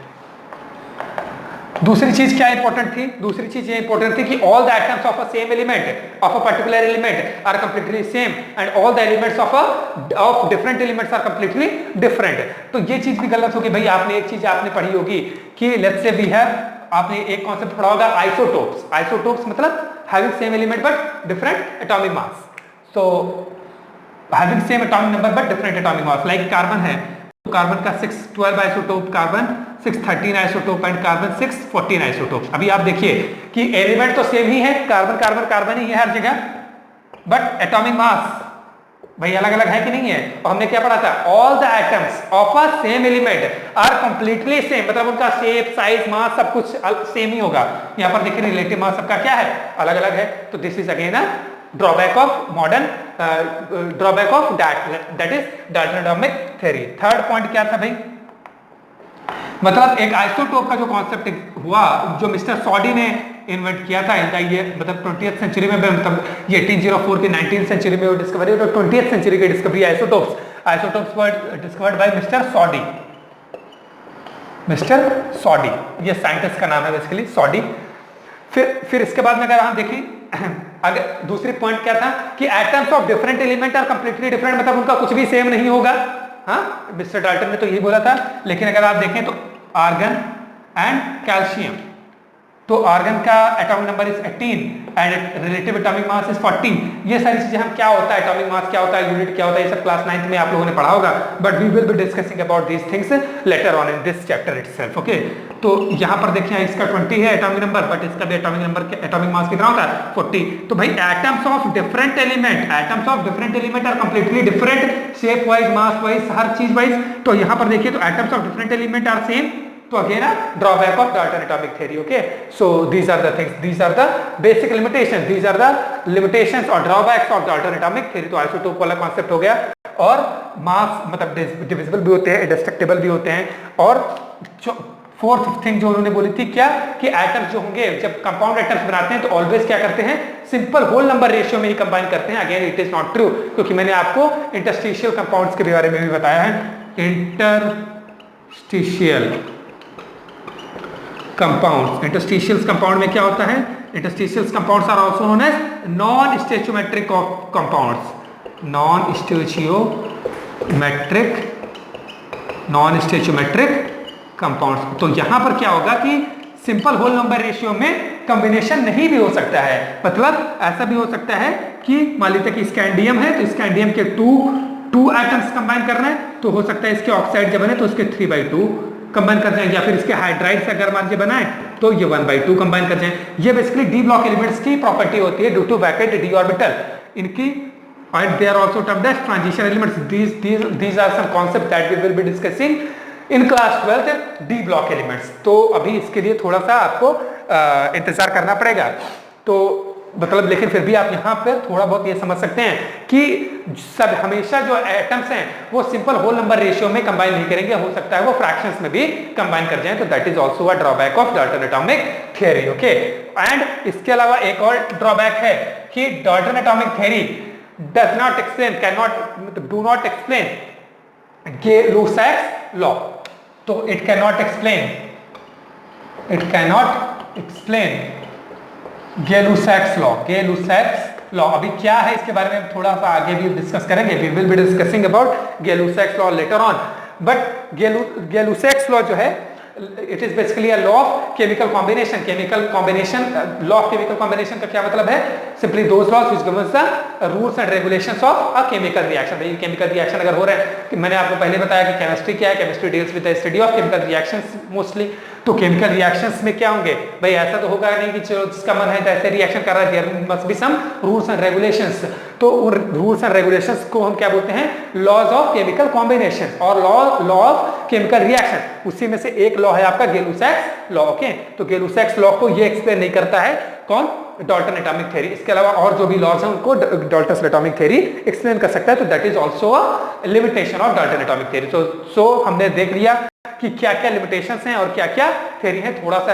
दूसरी चीज क्या इंपॉर्टेंट थी, दूसरी चीज ये इंपॉर्टेंट थी कि all the atoms of a same element of a particular element are completely same and all the elements of different elements are completely different. तो ये चीज भी गलत होगी भाई। आपने एक चीज आपने पढ़ी होगी कि लेट्स से वी हैव, आपने एक कॉन्सेप्ट पढ़ा होगा आइसोटोप्स। आइसोटोप्स मतलब having same element but different atomic mass. So having same atomic number but different atomic mass, like carbon है, कार्बन का 612 isotope, carbon 613 isotope and carbon 614 isotope. अभी आप देखिए कि एलिमेंट तो सेम ही है, कार्बन कार्बन कार्बन ही है हर जगह, बट एटॉमिक मास भाई अलग अलग है कि नहीं है। और हमने क्या पढ़ा था, all the atoms of a same element are completely same, मतलब उनका शेप, साइज, मास सब कुछ सेम ही होगा। यहाँ पर देखिए रिलेटिव मास सबका क्या है, अलग अलग है। तो this is again a drawback of modern drawback of that is Dalton atomic theory. Third point क्या था भाई, मतलब एक आइसोटोप का जो कॉन्सेप्ट हुआ, जो मिस्टर सॉडी ने इन्वेंट किया था ये मतलब 20th सेंचुरी में, मतलब ये 1804 की 19th सेंचुरी में वो डिस्कवरी, और 20th सेंचुरी की discovery isotopes were discovered by mister Soddy. Mister Soddy ये साइंटिस्ट का नाम है बेसिकली, सॉडी। फिर इसके बाद में अगर हम देखें, अगर दूसरी पॉइंट क्या था कि atoms of different element are completely different, मतलब उनका कुछ भी सेम नहीं होगा। हाँ, मिस्टर डाल्टन ने तो यही बोला था। लेकिन अगर आप देखें तो आर्गन, एंड कैल्शियम। तो आर्गन का atomic number is 18 and relative atomic mass is 14। ये सारी चीजें हम क्या होता है, एटॉमिक मास क्या होता है, यूनिट क्या होता है, ये सब क्लास 9th में आप लोगों ने पढ़ा होगा, but we will be discussing about these things later on in this chapter itself. Okay, तो यहाँ पर देखिए इसका 20 है एटॉमिक नंबर, बट इसका भी एटॉमिक नंबर, एटॉमिक मास कितना होता है 40। तो भाई atoms of different element, atoms of different element are completely different, shape wise, mass wise, हर चीज वाइज। तो यहाँ पर देखिए तो atoms of different element are same, तो again a drawback of Dalton atomic theory. Okay, so these are the things, these are the basic limitations, these are the limitations or drawbacks of Dalton atomic theory. तो isotope वाला concept हो गया, और मास मतलब divisible भी होते हैं, इंडेस्ट्रक्टिबल भी होते हैं, और फोर्थ थिंग जो उन्होंने बोली थी क्या कि एटम्स जो होंगे जब कंपाउंड एटम्स बनाते हैं तो ऑलवेज क्या करते हैं, सिंपल होल नंबर रेशियो में ही कंबाइन करते हैं। Again it is not true, क्योंकि मैंने आपको इंटरस्टिशियल कंपाउंड्स के बारे में भी बताया है। इंटरस्टिशियल कंपाउंड्स, इंटरस्टिशियल कंपाउंड में क्या होता है, interstitial compounds are also known as non stoichiometric compounds, non stoichiometric compounds. तो यहां पर क्या होगा कि सिंपल होल नंबर रेशियो में कॉम्बिनेशन नहीं भी हो सकता है, मतलब ऐसा भी हो सकता है कि मान लीजिए कि स्कैंडियम है तो स्कैंडियम के टू एटम्स कंबाइन करना है, तो हो सकता है इसके ऑक्साइड जब बने तो उसके 3/2 कंबाइन कर जाएं, या फिर इसके हाइड्राइड से अगर मान बनाए तो ये 1/2 कंबाइन कर जाएं। ये बेसिकली डी ब्लॉक एलिमेंट्स की प्रॉपर्टी होती है due to vacant D orbital इनकी, and they are also termed as transition elements. These are some concept that we will be discussing in class 12th D block elements. तो अभी इसके लिए थोड़ा सा आपको इंतजार करना पड़ेगा, तो मतलब लेकिन फिर भी आप यहाँ पर थोड़ा बहुत ये समझ सकते हैं कि सब हमेशा जो एटम्स हैं वो सिंपल होल नंबर रेशियो में कंबाइन नहीं करेंगे, हो सकता है वो फ्रैक्शंस में भी कंबाइन कर जाएं, तो that is also a drawback of Dalton atomic theory. Okay, and इसके अलावा एक और ड्रॉबैक है कि Dalton atomic theory does not explain, can not, do not explain Gay Lussac's law. तो it can not explain Gay Lussac's law, Gay Lussac's law. अभी क्या है इसके बारे में थोड़ा सा आगे भी डिस्कस करेंगे, we will be discussing about Gay Lussac's law later on, but Gay Lussac's law जो है it is basically a law of chemical combination. Law of chemical combination का क्या मतलब है, simply those laws which governs the rules and regulations of a chemical reaction. भाई chemical reaction अगर हो रहा है, कि मैंने आपको पहले बताया कि केमिस्ट्री क्या है, chemistry deals with the study of chemical reactions mostly. तो केमिकल रिएक्शंस में क्या होंगे भाई, ऐसा तो होगा नहीं कि जिसका मन है तो ऐसे रिएक्शन कर रहा है, there must be some rules and regulations. तो उन रूल्स एंड रेगुलेशंस को हम क्या बोलते हैं, लॉज ऑफ केमिकल कॉम्बिनेशन और लॉ ऑफ केमिकल रिएक्शन। उसी में से एक लॉ है आपका गे-लुसाक्स लॉ। ओके, तो गे-लुसाक्स लॉ को ये एक्सप्लेन नहीं करता है कौन, डाल्टन एटॉमिक थ्योरी। इसके अलावा और जो भी लॉज हैं उनको डाल्टन एटॉमिक थ्योरी एक्सप्लेन कर सकता है, तो that is also a limitation of Dalton atomic theory. So हमने देख लिया कि क्या क्या लिमिटेशंस हैं और क्या क्या थ्योरी हैं, थोड़ा सा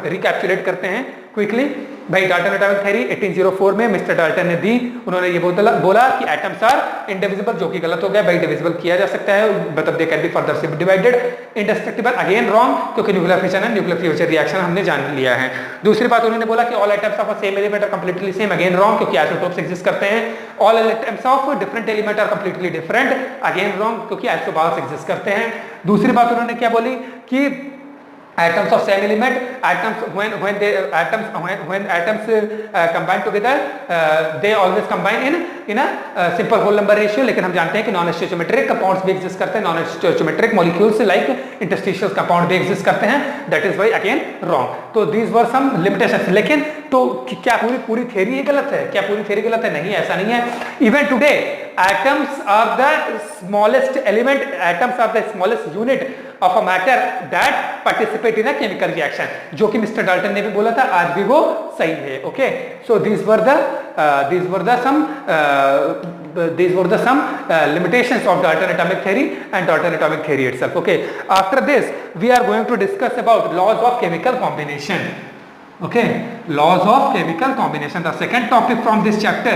रिकैप्चुलेट करते हैं क्विकली। भाई डाल्टन एटॉमिक थ्योरी 1804 में मिस्टर डाल्टन ने दी, उन्होंने ये बोला कि एटम्स आर इंडिविजिबल, जो कि गलत हो गया, भाई डिविजिबल किया जा सकता है, मतलब they can be further subdivided. Indestructible again wrong, क्योंकि nuclear fission and nuclear fusion reaction हमने जान लिया है। दूसरी बात उन्होंने बोला कि all atoms of a same element are completely same, again wrong, क्योंकि आइसोटोप्स एग्जिस्ट करते हैं। All atoms of different element are completely different, again wrong, क्योंकि आइसोबार्स एग्जिस्ट करते हैं। दूसरी बात उन्होंने क्या बोली कि atoms of same element, when atoms combine together, they always combine in a simple whole number ratio। लेकिन हम जानते हैं कि नॉन स्टोइचियोमेट्रिक कंपाउंड्स भी एग्जिस्ट करते हैं, non stoichiometric molecules like interstitial compound भी एग्जिस्ट करते हैं, that is why again wrong. तो दीज वर सम लिमिटेशंस। लेकिन तो क्या पूरी थ्योरी ही गलत है, क्या पूरी थ्योरी गलत है? नहीं, ऐसा नहीं है। Even today atoms are the smallest element, atoms are the smallest unit of a matter that participate in a chemical reaction, जो कि मिस्टर डाल्टन ने भी बोला था, आज भी वो सही है। Okay, so these were the some limitations of Dalton atomic theory and Dalton atomic theory itself. Okay, after this we are going to discuss about laws of chemical combination. Okay, laws of chemical combination. The second topic from this chapter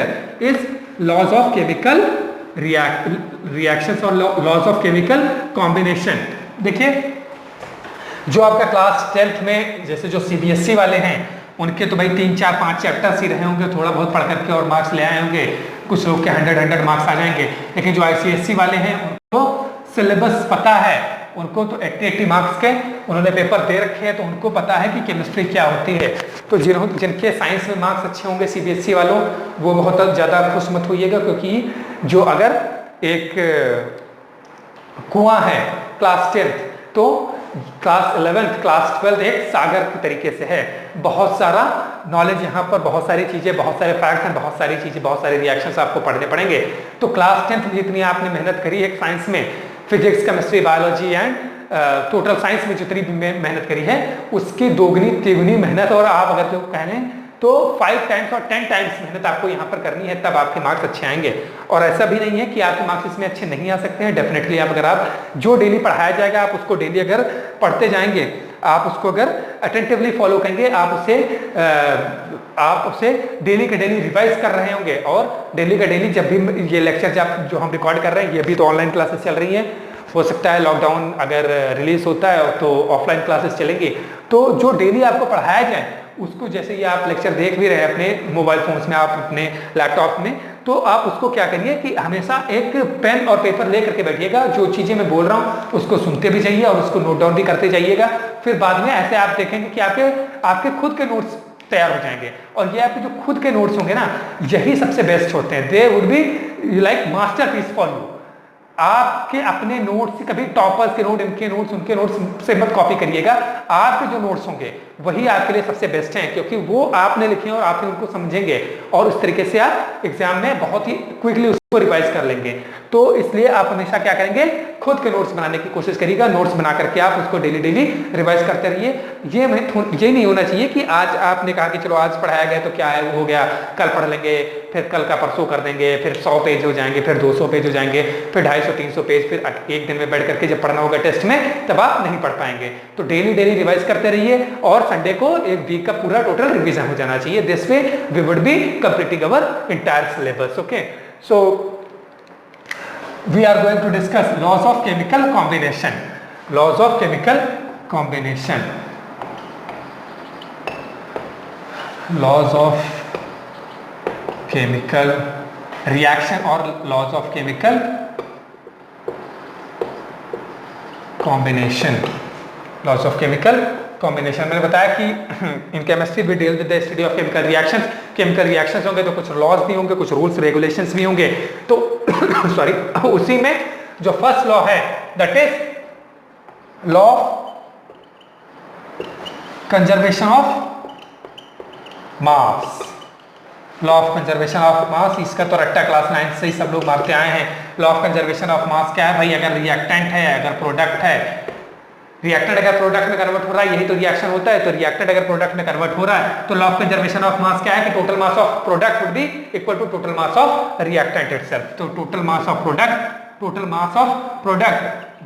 is laws of chemical reactions और laws of chemical combination। देखिए, जो आपका class 10th में जैसे जो CBSE वाले हैं उनके तो भाई 3, 4, 5 चैप्टर्स ही रहे होंगे, थोड़ा बहुत पढ़ करके और मार्क्स ले आए होंगे, कुछ लोग के 100 मार्क्स आ जाएंगे। लेकिन जो ICSE वाले हैं उनको सिलेबस पता है, उनको तो 80 मार्क्स के उन्होंने पेपर दे रखे हैं, तो उनको पता है कि केमिस्ट्री क्या होती है। तो जिनके साइंस में मार्क्स अच्छे होंगे सीबीएसई वालों, वो बहुत ज़्यादा खुश मत होइएगा, क्योंकि जो अगर एक कुआं है क्लास 10th, तो क्लास 11th क्लास 12th एक सागर के तरीके से है। बहुत सारा नॉलेज यहाँ पर, बहुत सारी चीज़ें, बहुत सारे फैक्ट्स हैं, बहुत सारी चीज़ें, बहुत सारे रिएक्शंस आपको पढ़ने पड़ेंगे। तो क्लास 10th में जितनी आपने मेहनत करी है साइंस में, physics, chemistry, biology and total science में जितनी भी मेहनत करी है, उसकी दोगुनी तिगुनी मेहनत, और आप अगर जो कह रहे हैं तो 5 टाइम्स और 10 टाइम्स मेहनत आपको यहाँ पर करनी है, तब आपके मार्क्स अच्छे आएंगे। और ऐसा भी नहीं है कि आपके मार्क्स इसमें अच्छे नहीं आ सकते हैं। डेफिनेटली आप अगर आप जो डेली पढ़ाया जाएगा आप उसको डेली अगर पढ़ते जाएंगे, आप उसको अगर अटेंटिवली फॉलो करेंगे, आप उसे डेली के डेली रिवाइज कर रहे होंगे, और डेली का डेली जब भी ये लेक्चर जो हम रिकॉर्ड कर रहे हैं, ये भी तो ऑनलाइन क्लासेस चल रही हैं, हो सकता है लॉकडाउन अगर रिलीज होता है तो ऑफलाइन क्लासेस चलेंगी, तो जो डेली आपको पढ़ाया जाए उसको, जैसे ये आप लेक्चर देख भी रहे हैं अपने मोबाइल फोन्स में, आप अपने लैपटॉप में, तो आप उसको क्या करिए कि हमेशा एक पेन और पेपर ले करके बैठिएगा। जो चीज़ें मैं बोल रहा हूँ उसको सुनते भी जाइए और उसको नोट डाउन भी करते जाइएगा। फिर बाद में ऐसे आप देखेंगे कि आपके खुद के नोट्स तैयार हो जाएंगे, और ये आपके जो खुद के नोट्स होंगे ना, यही सबसे बेस्ट होते हैं। They would be like masterpiece for you. आपके अपने नोट्स से कभी टॉपर्स के नोट, इनके नोट्स, उनके नोट्स से मत कॉपी करिएगा। आपके जो नोट्स होंगे वही आपके लिए सबसे बेस्ट हैं, क्योंकि वो आपने लिखे हैं और आप उनको समझेंगे, और उस तरीके से आप एग्जाम में बहुत ही क्विकली उसको रिवाइज कर लेंगे। तो इसलिए आप हमेशा क्या करेंगे, खुद के नोट्स बनाने की कोशिश करिएगा। नोट्स बना करके आप उसको डेली डेली रिवाइज करते रहिए। ये नहीं होना चाहिए कि आज आपने कहा कि चलो आज पढ़ाया गया तो क्या है, वो हो गया, कल पढ़ लेंगे, फिर कल का परसों कर देंगे, फिर 100 पेज हो जाएंगे, फिर 200 पेज हो जाएंगे, फिर 250-300 पेज, फिर एक दिन में बैठ करके जब पढ़ना होगा टेस्ट में तब आप नहीं पढ़ पाएंगे। तो डेली डेली रिवाइज करते रहिए, और संडे को एक वीक का पूरा टोटल रिवीजन हो जाना चाहिए। This way we would be completing our entire syllabus. Okay, so we are going to discuss laws of chemical combination. Laws of chemical combination. Laws of chemical reaction or laws of chemical combination. Laws of chemical combination. मैंने बताया कि in chemistry we deal with the study of chemical reactions. Chemical reactions होंगे तो कुछ laws भी होंगे, कुछ rules regulations भी होंगे। तो सॉरी, उसी में जो फर्स्ट लॉ है that is law of conservation of mass. Law of conservation of मास, इसका तो रट्टा क्लास 9 से ही सब लोग मारते आए हैं। Law of conservation of mass क्या है भाई? अगर रिएक्टेंट है, अगर प्रोडक्ट है, रिएक्टेंट अगर प्रोडक्ट में कन्वर्ट हो रहा है, यही तो रिएक्शन होता है, तो रिएक्टेंट अगर प्रोडक्ट में कन्वर्ट हो रहा है तो law of conservation of mass क्या है कि total mass of product would be equal to total mass of reactant itself. तो total mass of product,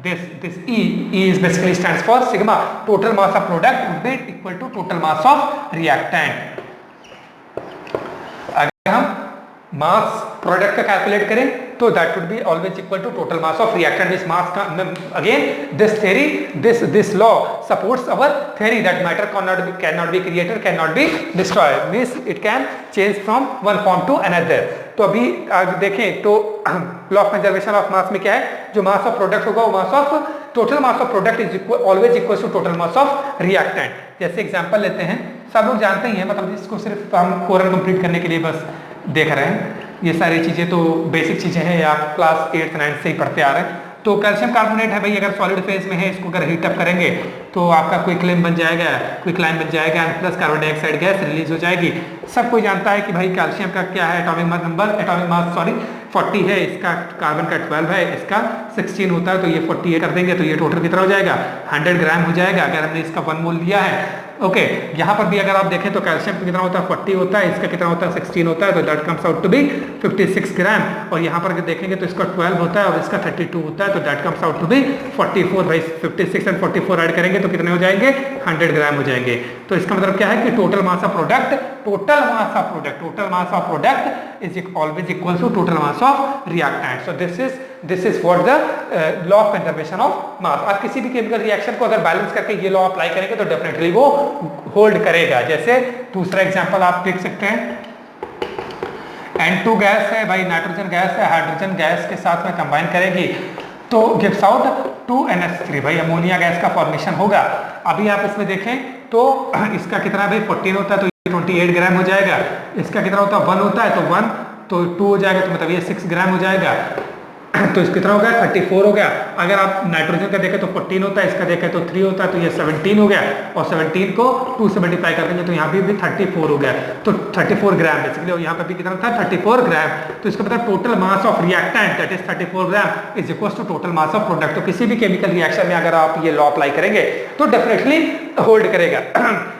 this E is basically stands for sigma. Total mass of product would be equal to total mass of reactant. अगर हम मास product का calculate करें तो that would be always equal to total mass of reactant. This mass का again this law supports our theory that matter cannot be created, cannot be destroyed, means it can change from one form to another. तो अभी देखें तो law of conservation of mass में क्या है, जो mass of product होगा वो mass of total mass of product is always equal to total mass of reactant. जैसे एग्जांपल लेते हैं, सब लोग जानते ही हैं, मतलब इसको सिर्फ हम कोरल कंप्लीट करने के लिए बस देख रहे हैं। ये सारी चीज़ें तो बेसिक चीज़ें हैं, आप क्लास 8th 9th से ही पढ़ते आ रहे हैं। तो कैल्शियम कार्बोनेट है भाई, अगर सॉलिड फेज में है, इसको अगर हीट अप करेंगे तो आपका क्विक बन जाएगा and plus carbon dioxide gas release हो जाएगी। सब कोई जानता है कि भाई कैल्शियम का क्या है एटॉमिक मास 40 है, इसका कार्बन का 12 है, इसका 16 होता है, तो ये 48 कर देंगे तो ये टोटल कितना हो जाएगा 100 ग्राम हो जाएगा अगर हमने इसका 1 मोल लिया है। ओके, यहाँ पर भी अगर आप देखें तो कैल्शियम कितना होता है 40 होता है, इसका कितना होता है 16 होता है, तो that comes out to be 56 gram. और यहाँ पर देखेंगे तो इसका 12 होता है और इसका 32 होता है, तो that comes out to be 44। भाई 56 एंड 44 ऐड करेंगे तो कितने हो जाएंगे 100 ग्राम हो जाएंगे। तो इसका मतलब क्या है कि total mass of product is always equal to total mass of reactant. So this is what the law of conservation of mass. आप किसी भी केमिकल रिएक्शन को अगर बैलेंस करके ये लॉ अप्लाई करेंगे तो डेफिनेटली वो होल्ड करेगा। जैसे दूसरा एग्जांपल आप देख सकते हैं, N2 गैस है भाई, नाइट्रोजन गैस है, हाइड्रोजन गैस के साथ में कंबाइन करेगी तो गिव्स आउट 2NH3 भाई अमोनिया गैस का फॉर्मेशन होगा। अभी आप इसमें देखें तो इसका कितना भाई 14 होता है तो ये 28 ग्राम हो जाएगा। इसका कितना होता है 1 होता है तो 1 तो 2 हो जाएगा तो मतलब ये 6 ग्राम हो जाएगा। तो इसका कितना हो गया 34 हो गया। अगर आप नाइट्रोजन का देखें तो 14 होता है, इसका देखें तो 3 होता है तो ये 17 हो गया और 17 को 2 से मल्टीप्लाई कर देंगे तो यहाँ भी 34 हो गया। तो 34 ग्राम बेसिकली और यहाँ पे भी कितना था 34 ग्राम। तो इसका मतलब total mass of reactant that is 34 gram is equal to total mass of product. तो किसी भी केमिकल रिएक्शन में अगर आप ये लॉ अप्लाई करेंगे तो डेफिनेटली होल्ड करेगा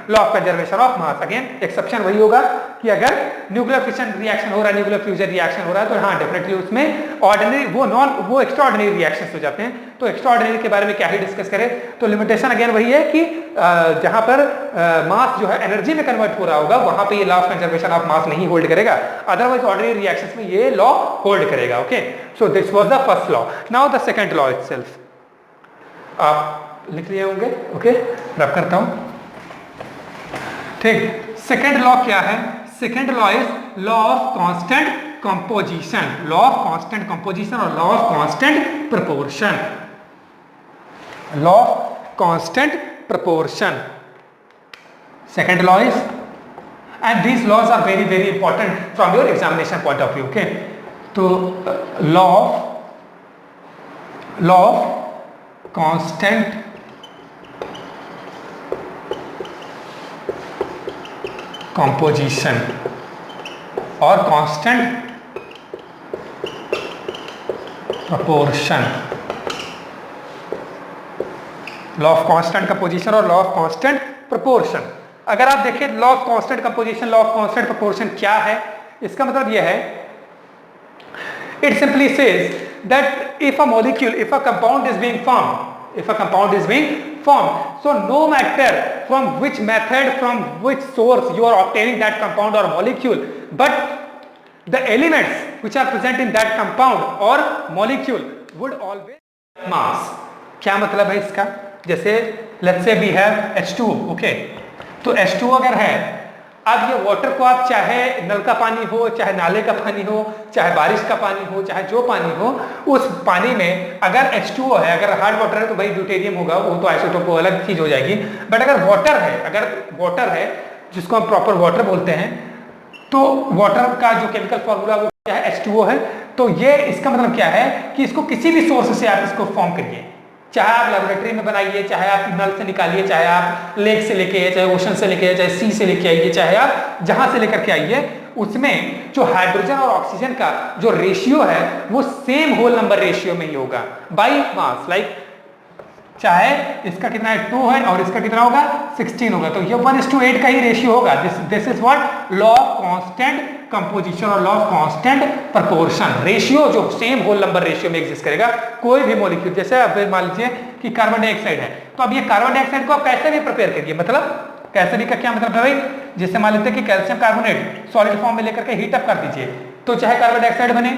law of conservation of mass. Again exception वही होगा कि अगर न्यूक्लियर फिशन रिएक्शन हो रहा है, न्यूक्लियर फ्यूजन रिएक्शन हो रहा है तो हाँ डेफिनेटली उसमें ऑर्डिनरी वो एक्स्ट्राऑर्डिनरी रिएक्शंस हो जाते हैं। तो एक्स्ट्राऑर्डिनरी के बारे में क्या ही डिस्कस करें। तो लिमिटेशन अगेन वही है कि जहां पर मास जो है एनर्जी में कन्वर्ट हो रहा होगा वहां पे ये लॉ ऑफ कंजर्वेशन ऑफ मास नहीं होल्ड करेगा, अदरवाइज ऑर्डिनरी रिएक्शंस में ये लॉ होल्ड करेगा। Okay, so this was the first law. Now the second law itself आप लिख लिए होंगे। ओके, रब करता हूं। ठीक, सेकंड लॉ क्या है? Second law is law of constant composition, law of constant composition और law of constant proportion, law of constant proportion. Second law is and these laws are very very important from your examination point of view. Okay, तो law of constant composition और constant proportion, law of constant composition और law of constant proportion. अगर आप देखें law of constant composition, law of constant proportion क्या है, इसका मतलब यह है it simply says that if a molecule, if a compound is being formed, if a compound is being formed, so no matter from which method, from which source you are obtaining that compound or molecule, but the elements which are present in that compound or molecule would always mass। क्या मतलब है इसका? जैसे let's say we have H2O, okay, तो H2O अगर है, अब ये वाटर को आप चाहे नल का पानी हो, चाहे नाले का पानी हो, चाहे बारिश का पानी हो, चाहे जो पानी हो, उस पानी में अगर H2O है, अगर हार्ड वाटर है तो भाई ड्यूटेरियम होगा, वो तो आइसोटोप को अलग चीज हो जाएगी। बट अगर वाटर है, अगर वाटर है जिसको हम प्रॉपर वाटर बोलते हैं, तो वाटर का जो केमिकल फॉर्मूला वो क्या है H2O है। तो ये इसका मतलब क्या है कि इसको किसी भी सोर्स से आप इसको फॉर्म करिए, चाहे आप लेबोरेटरी में बनाइए, चाहे आप नल से निकालिए, चाहे आप लेक से लेके आइए, चाहे ओशन से लेके आइए, चाहे सी से लेके आइए, चाहे आप जहां से लेकर के आइए, उसमें जो हाइड्रोजन और ऑक्सीजन का जो रेशियो है वो सेम होल नंबर रेशियो में ही होगा बाई मास। लाइक चाहे इसका कितना है 2 है और इसका कितना होगा 16 होगा, तो ये 1:8 का ही रेशियो होगा। This is what law of constant composition और law of constant proportion. Ratio जो सेम होल नंबर रेशियो में एग्जिस्ट करेगा कोई भी मॉलिक्यूल। जैसे अब मान लीजिए कि कार्बन डाइऑक्साइड है, तो अब ये कार्बन डाइऑक्साइड को आप कैसे भी प्रिपेयर करिए, मतलब कैसे भी का क्या मतलब है भाई, जैसे मान लेते हैं कि कैल्शियम कार्बोनेट सॉलिड फॉर्म में लेकर के हीट अप कर दीजिए तो चाहे कार्बन डाइऑक्साइड बने,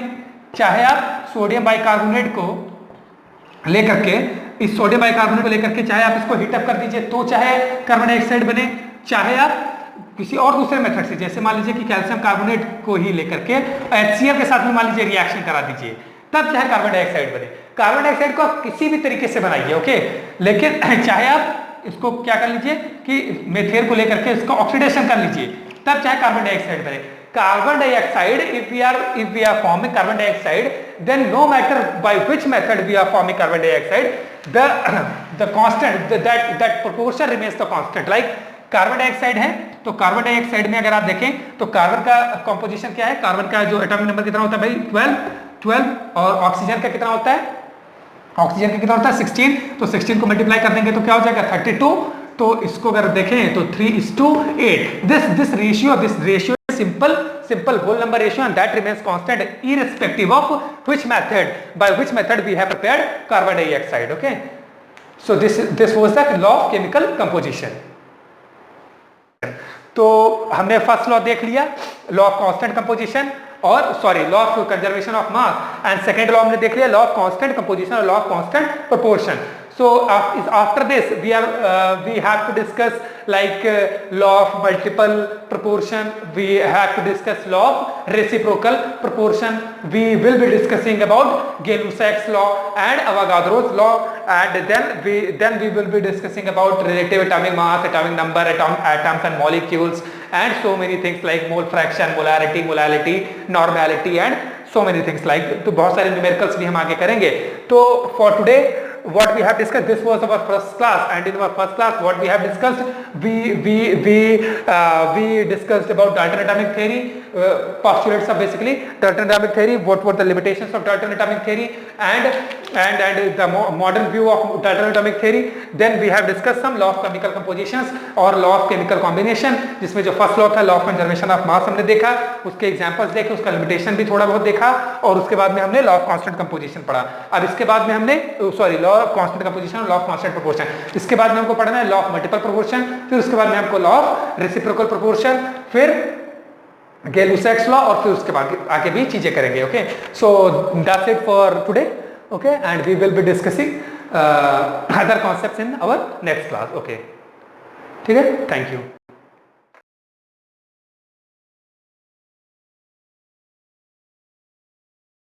चाहे आप सोडियम बाइकार्बोनेट को लेकर के, इस सोडियम बाइकार्बोनेट को लेकर के चाहे आप इसको हीट अप कर दीजिए तो चाहे कार्बन डाइऑक्साइड बने, चाहे आप किसी और दूसरे मेथड से, जैसे मान लीजिए कि कैल्शियम कार्बोनेट को ही लेकर के HCl के साथ में मान लीजिए रिएक्शन करा दीजिए, तब चाहे कार्बन डाइऑक्साइड बने। कार्बन डाइऑक्साइड को आप किसी भी तरीके से बनाइए, ओके, लेकिन चाहे आप इसको क्या कर लीजिए कि मेथेन को लेकर के इसको ऑक्सीडेशन कर लीजिए, तब चाहे कार्बन डाइऑक्साइड बने। Carbon dioxide, if we are forming carbon dioxide, then no matter by which method we are forming carbon dioxide, the constant that proportion remains the constant. Like carbon dioxide है तो carbon dioxide में अगर आप देखें तो carbon का composition क्या है, कार्बन का जो एटॉमिक नंबर कितना होता है भाई 12 और ऑक्सीजन का कितना होता है, ऑक्सीजन का कितना होता है 16, तो 16 को मल्टीप्लाई कर देंगे तो क्या हो जाएगा 32। तो इसको अगर देखें तो 3:8। This ratio simple whole number ratio and that remains constant irrespective of which method we have prepared carbon dioxide. Okay, so this was the law of chemical composition. तो हमने फर्स्ट लॉ देख लिया, लॉ ऑफ कांस्टेंट कंपोजिशन और law of conservation of mass, and second law हमने देख लिया law of constant composition और law of constant proportion. So after this we have to discuss like law of multiple proportion, we have to discuss law of reciprocal proportion, we will be discussing about Gay-Lussac's law and Avogadro's law, and then we will be discussing about relative atomic mass, atomic number, atoms and molecules, and so many things like mole fraction, molarity, molality, normality, and so many things like, तो बहुत सारे numericals भी हम आगे करेंगे. तो for today what we have discussed, this was our first class, and in our first class what we have discussed, we discussed about Dalton atomic theory, postulates of basically Dalton atomic theory, what were the limitations of Dalton atomic theory, and the modern view of Dalton atomic theory. Then we have discussed some law of chemical compositions or law of chemical combination, जिसमें जो first law था law of conservation of मास हमने देखा, उसके examples देखे, उसका limitation भी थोड़ा बहुत देखा, और उसके बाद में हमने लॉ ऑफ कांस्टेंट कंपोजिशन पढ़ा. अब इसके बाद में हमने लॉ ऑफ कांस्टेंट कंपोजिशन और लॉ ऑफ कांस्टेंट प्रोपोर्शन, इसके बाद में हमको पढ़ना है लॉ ऑफ मल्टीपल प्रोपोर्शन, फिर उसके बाद में हमको लॉ ऑफ रेसिप्रोकल प्रोपोर्शन, फिर Gay-Lussac's law, और फिर उसके बाद आगे भी चीजें करेंगे. Okay, so that's it for today. Okay, and we will be discussing other concepts in our next class. Okay, ठीक है, थैंक यू.